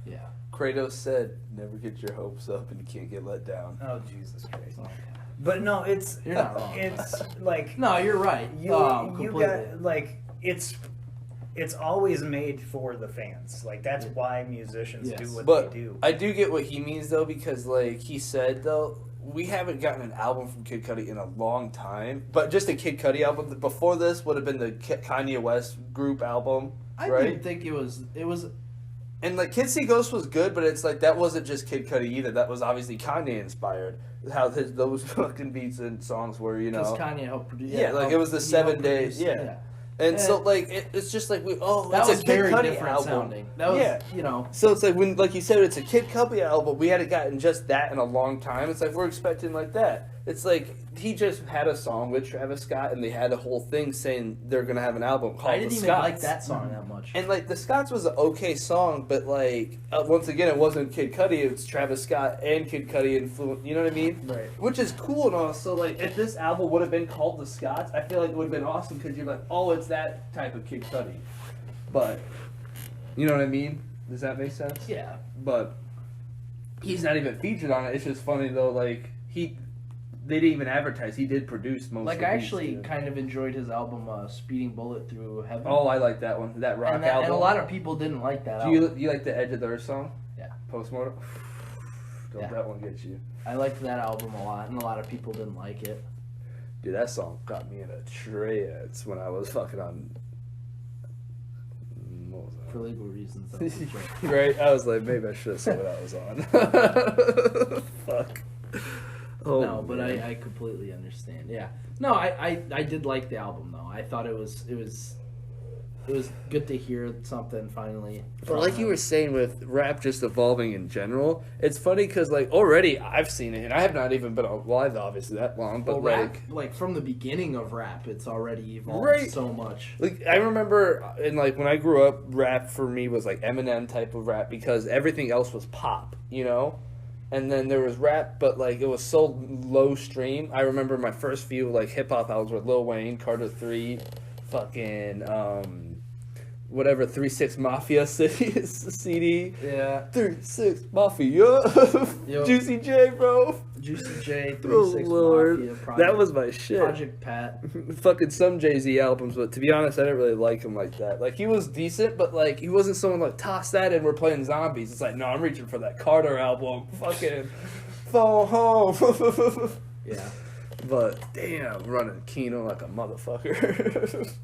Yeah.
Kratos said, "Never get your hopes up, and you can't get let down."
Oh, Jesus Christ! Oh. But no, you're not wrong. It's like
no, you're right.
You got like it's always made for the fans. Like that's why musicians do what they do.
I do get what he means though, because like he said though, we haven't gotten an album from Kid Cudi in a long time. But just a Kid Cudi album before this would have been the Kanye West group album.
I didn't think it was.
And like Kids See Ghosts was good, but it's like that wasn't just Kid Cudi either. That was obviously Kanye inspired. How those fucking beats and songs were, you know.
Because Kanye helped produce.
Yeah, like it was the 7 days. And so like it's just like
that was a very different sounding. That was you know.
So it's like when, like you said, it's a Kid Cudi album. We hadn't gotten just that in a long time. It's like we're expecting like that. It's like he just had a song with Travis Scott, and they had a whole thing saying they're gonna have an album called The Scots. I didn't even
like that song that much.
And like The Scots was an okay song, but like once again, it wasn't Kid Cudi. It was Travis Scott and Kid Cudi influence. You know what I mean?
Right.
Which is cool and all. So like, if this album would have been called The Scots, I feel like it would have been awesome because you're like, oh, it's that type of Kid Cudi. But you know what I mean? Does that make sense?
Yeah.
But he's not even featured on it. It's just funny though. Like they didn't even advertise. He did produce most.
Like I actually kind of enjoyed his album, "Speeding Bullet Through Heaven."
Oh, I like that one. That rock album.
And a lot of people didn't like that.
Do you like the Edge of the Earth song?
Yeah.
Postmortem. Don't that one get you?
I liked that album a lot, and a lot of people didn't like it.
Dude, that song got me in a trance when I was fucking on. What was that?
For legal reasons.
Right? I was like, maybe I should have said what I was on. Fuck.
Oh, no, but I completely understand. Yeah. No, I did like the album though. I thought it was good to hear something finally.
But like you were saying with rap just evolving in general, it's funny because like already I've seen it, and I have not even been alive obviously that long. But
rap, from the beginning of rap, it's already evolved so much.
Like I remember, and like when I grew up, rap for me was like Eminem type of rap because everything else was pop, you know. And then there was rap, but like it was so low stream. I remember my first few like hip hop albums were Lil Wayne, Carter 3, fucking whatever 3-6 Mafia CD.
Yeah.
3-6 Mafia. Juicy J, bro.
Juicy J, 3-6
Lord.
Mafia.
That was my shit.
Project Pat.
Fucking some Jay-Z albums, but to be honest, I didn't really like him like that. Like, he was decent, but like, he wasn't someone like, toss that and we're playing zombies. It's like, no, I'm reaching for that Carter album. Fucking Phone Home.
Yeah.
But, damn, running Keno like a motherfucker.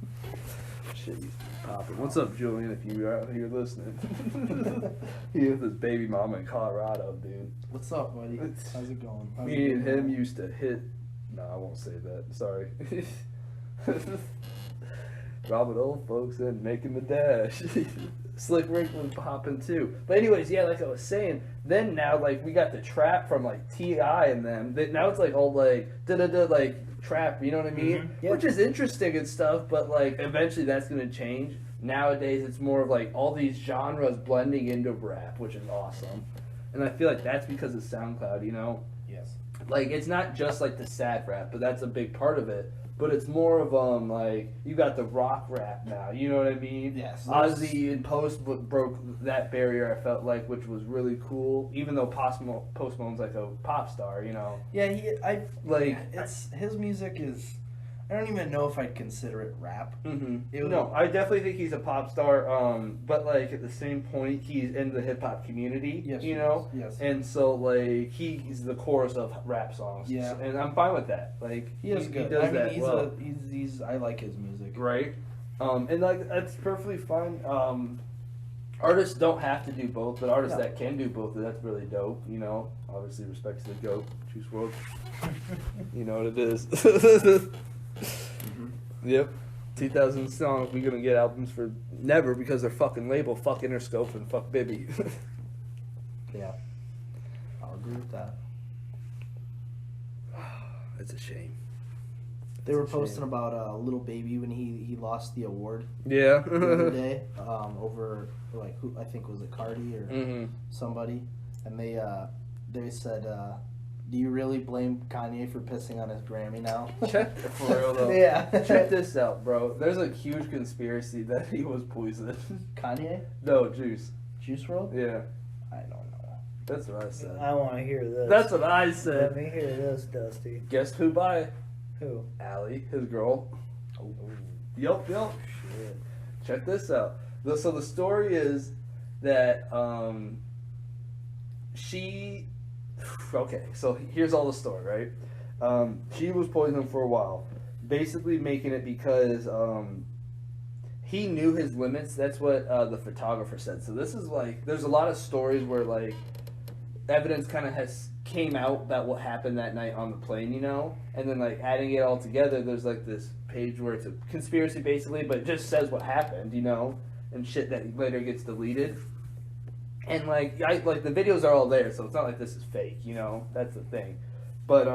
Shit, he's popping. What's up, Julian, if you're out here listening? He with his baby mama in Colorado, dude.
What's up, buddy? How's it going?
Me and him used to hit... No, I won't say that. Sorry. Robbing old folks and making the dash. Slick Rick was popping too. But anyways, yeah, like I was saying, then now like we got the trap from like T.I. and them. Now it's like all like da-da-da like trap, you know what I mean?
Mm-hmm. Yeah.
Which is interesting and stuff, but like eventually that's gonna change. Nowadays it's more of like all these genres blending into rap, which is awesome. And I feel like that's because of SoundCloud, you know?
Yes.
Like it's not just like the sad rap, but that's a big part of it. But it's more of like you got the rock rap now, you know what I mean?
Yes.
Ozzy and Post broke that barrier. I felt like, which was really cool. Even though Post Malone's like a pop star, you know.
Yeah, his music is. I don't even know if I'd consider it rap.
Mm-hmm. No, I definitely think he's a pop star. But like at the same point, he's in the hip hop community.
Yes,
you know.
Yes.
And so like he's the chorus of rap songs.
Yeah.
And I'm fine with that. Like
he is good.
He does that well.
He's I like his music.
Right. And like that's perfectly fine. Artists don't have to do both, but artists that can do both, that's really dope. You know. Obviously, respects to the GOAT, Juice WRLD. You know what it is. Yep. 2000 songs, we're gonna get albums for never because they're fucking label, fuck Interscope, and fuck Bibby.
Yeah. I'll agree with that.
It's a shame.
They were posting about Little Baby when he lost the award.
Yeah.
The other day, over like who I think was it Cardi or somebody, and they said, "Do you really blame Kanye for pissing on his Grammy now?"
Check for real though.
Yeah.
Check this out, bro. There's a huge conspiracy that he was poisoned.
Kanye?
No, Juice
WRLD?
Yeah.
I don't know.
That's what I said.
I want to hear this.
That's what I said.
Let me hear this, Dusty.
Guess who by?
Who?
Allie, his girl.
Oh.
Yup.
Shit.
Check this out. So the story is that she... Okay, so here's all the story, right? She was poisoned for a while, basically making it because he knew his limits. That's what the photographer said. So this is like, there's a lot of stories where like evidence kind of came out about what happened that night on the plane, you know? And then like adding it all together, there's like this page where it's a conspiracy basically, but it just says what happened, you know? And shit that later gets deleted. And like the videos are all there, so it's not like this is fake, you know. That's the thing. But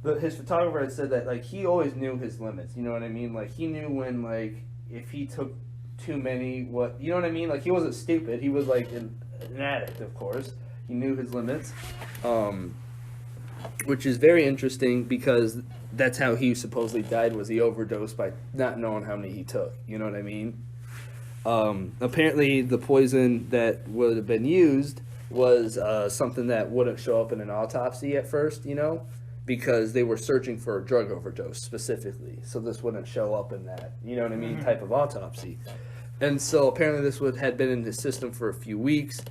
his photographer had said that like he always knew his limits. You know what I mean? Like he knew when like if he took too many, what you know what I mean? Like he wasn't stupid. He was like an addict, of course. He knew his limits, which is very interesting because that's how he supposedly died. Was he overdosed by not knowing how many he took? You know what I mean? Apparently, the poison that would have been used was something that wouldn't show up in an autopsy at first, you know, because they were searching for a drug overdose specifically. So this wouldn't show up in that, you know what I mean, type of autopsy. And so apparently this had been in his system for a few weeks.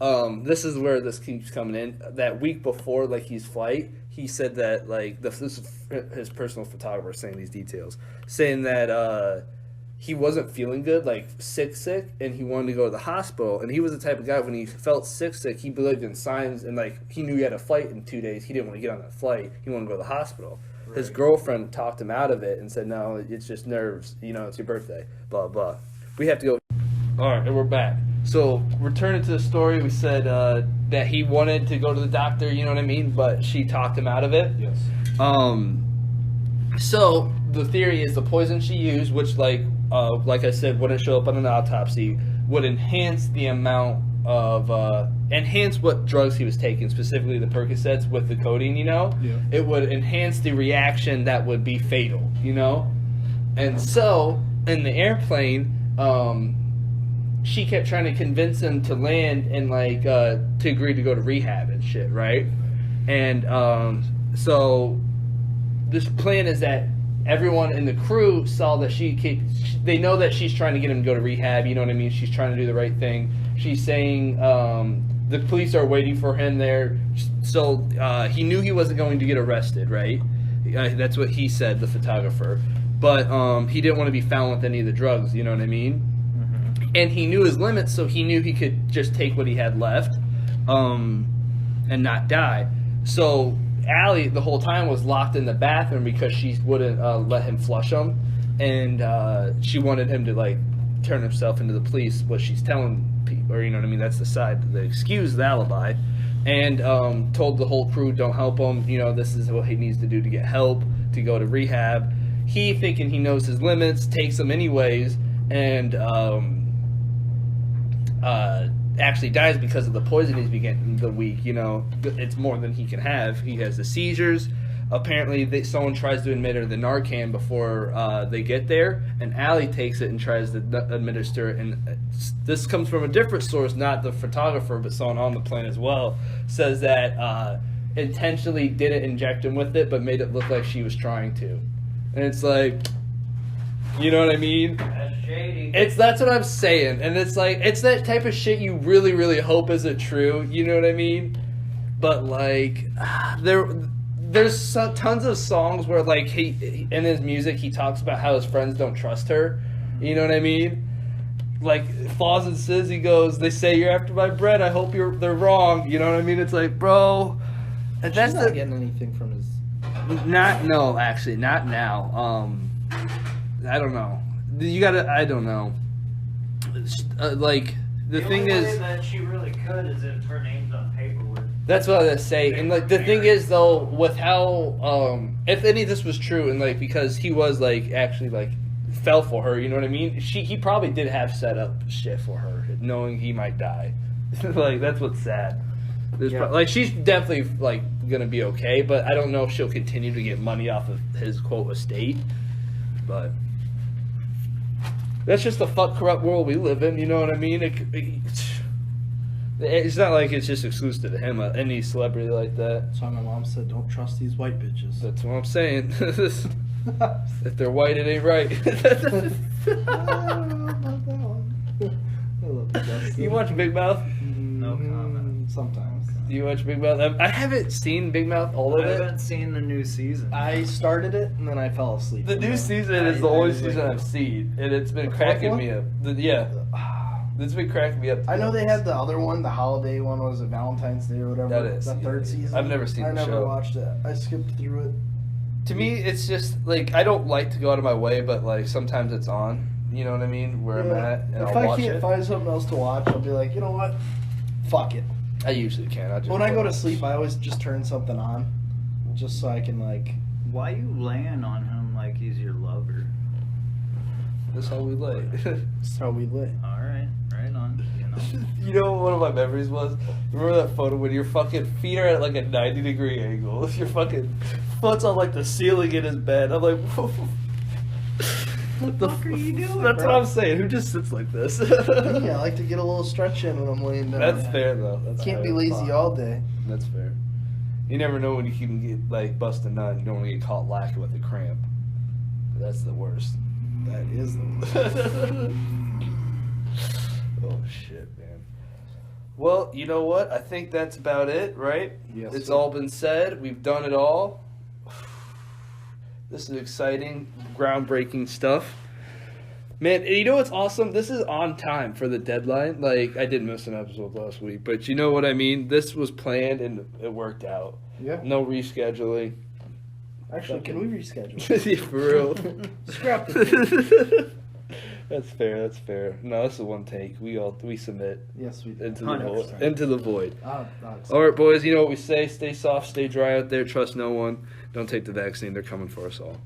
This is where this keeps coming in. That week before, like, his flight, he said that, like, this is his personal photographer saying these details, saying that he wasn't feeling good, like sick, and he wanted to go to the hospital. And he was the type of guy, when he felt sick, he believed in signs, and like he knew he had a flight in 2 days. He didn't want to get on that flight. He wanted to go to the hospital. Right. His girlfriend talked him out of it and said, "No, it's just nerves. You know, it's your birthday. Blah blah." We have to go. All right, and we're back. So returning to the story, we said that he wanted to go to the doctor. You know what I mean? But she talked him out of it.
Yes.
So the theory is the poison she used, which like I said, wouldn't show up on an autopsy, would enhance the amount of enhance what drugs he was taking, specifically the Percocets with the codeine. You know, It would enhance the reaction that would be fatal. You know, and so in the airplane, she kept trying to convince him to land and like to agree to go to rehab and shit, right? And so this plan is that everyone in the crew saw that they know that she's trying to get him to go to rehab, you know what I mean? She's trying to do the right thing. She's saying the police are waiting for him there. So he knew he wasn't going to get arrested, right? That's what he said, the photographer. But he didn't want to be found with any of the drugs, you know what I mean? Mm-hmm. And he knew his limits, so he knew he could just take what he had left and not die. So Allie the whole time was locked in the bathroom because she wouldn't let him flush him, and she wanted him to like turn himself into the police. What she's telling people, or you know what I mean, that's the excuse, the alibi, and told the whole crew, don't help him. You know, this is what he needs to do to get help, to go to rehab. He, thinking he knows his limits, takes them anyways, and actually dies because of the poison he's been getting the week. You know, it's more than he can have. He has the seizures. Apparently, someone tries to administer the Narcan before they get there, and Allie takes it and tries to administer it. And this comes from a different source, not the photographer, but someone on the plane as well, says that intentionally didn't inject him with it, but made it look like she was trying to. And it's like, you know what I mean?
That's shady.
That's what I'm saying. And it's like, it's that type of shit you really, really hope isn't true. You know what I mean? But like, there's tons of songs where like he in his music he talks about how his friends don't trust her. You know what I mean? Like Foz and Sizz, he goes, "They say you're after my bread. I hope they're wrong." You know what I mean? It's like, bro,
and that's not getting anything from his.
Not now. I don't know. You gotta. I don't know. Like the thing is,
only way that she really could is if her name's on paperwork.
That's what I was gonna say. And like the thing is though, with how if any of this was true, and like because he was like actually like fell for her, you know what I mean? He probably did have set up shit for her, knowing he might die. Like that's what's sad. Like she's definitely like gonna be okay, but I don't know if she'll continue to get money off of his quote estate. But that's just the fuck corrupt world we live in. You know what I mean? It's not like it's just exclusive to him. Any celebrity like that.
That's why my mom said, "Don't trust these white bitches."
That's what I'm saying. If they're white, it ain't right.
I don't know about that one. I love Justin.
You watch Big Mouth?
No comment.
Sometimes.
You watch Big Mouth? I haven't seen Big Mouth all of it.
I haven't seen the new season.
I started it and then I fell asleep.
The new season is the only season I've seen, and it's been cracking me up. It's been cracking me up.
I know they had the other one, the holiday one, was it Valentine's Day or whatever?
That is
the third season.
I've never seen the show.
I never watched it. I skipped through it.
To me, it's just like I don't like to go out of my way, but like sometimes it's on. You know what I mean? Where I'm at, and
if I can't find something else to watch, I'll be like, you know what? Fuck it.
I usually can.
When I go to sleep, I always just turn something on. just so I can like.
Why you laying on him like he's your lover?
That's how we lay.
That's how we lay.
All right, right on. You know.
You know what one of my memories was? Remember that photo when your fucking feet are at like a 90-degree angle? Your fucking foot's on like the ceiling in his bed. I'm like,
what the fuck are you doing?
That's what I'm saying. Who just sits like this?
Yeah, I like to get a little stretch in when I'm laying down.
That's fair though. That's
Can't be lazy all day.
That's fair. You never know when you can get like bust a nut. You don't want to get caught lacking with a cramp. That's the worst.
That is the worst.
Oh shit, man. Well, you know what? I think that's about it, right?
Yes.
It's all been said. We've done it all. This is exciting, groundbreaking stuff. Man, you know what's awesome? This is on time for the deadline. Like, I did miss an episode last week, but you know what I mean? This was planned and it worked out.
Yeah.
No rescheduling.
Actually, can we reschedule?
Yeah, for real.
Scrap it.
That's fair. That's fair. No, this is one take. We submit.
Yes, we do.
Into the void. Into the void.
All
right, boys. You know what we say? Stay soft, stay dry out there. Trust no one. Don't take the vaccine. They're coming for us all.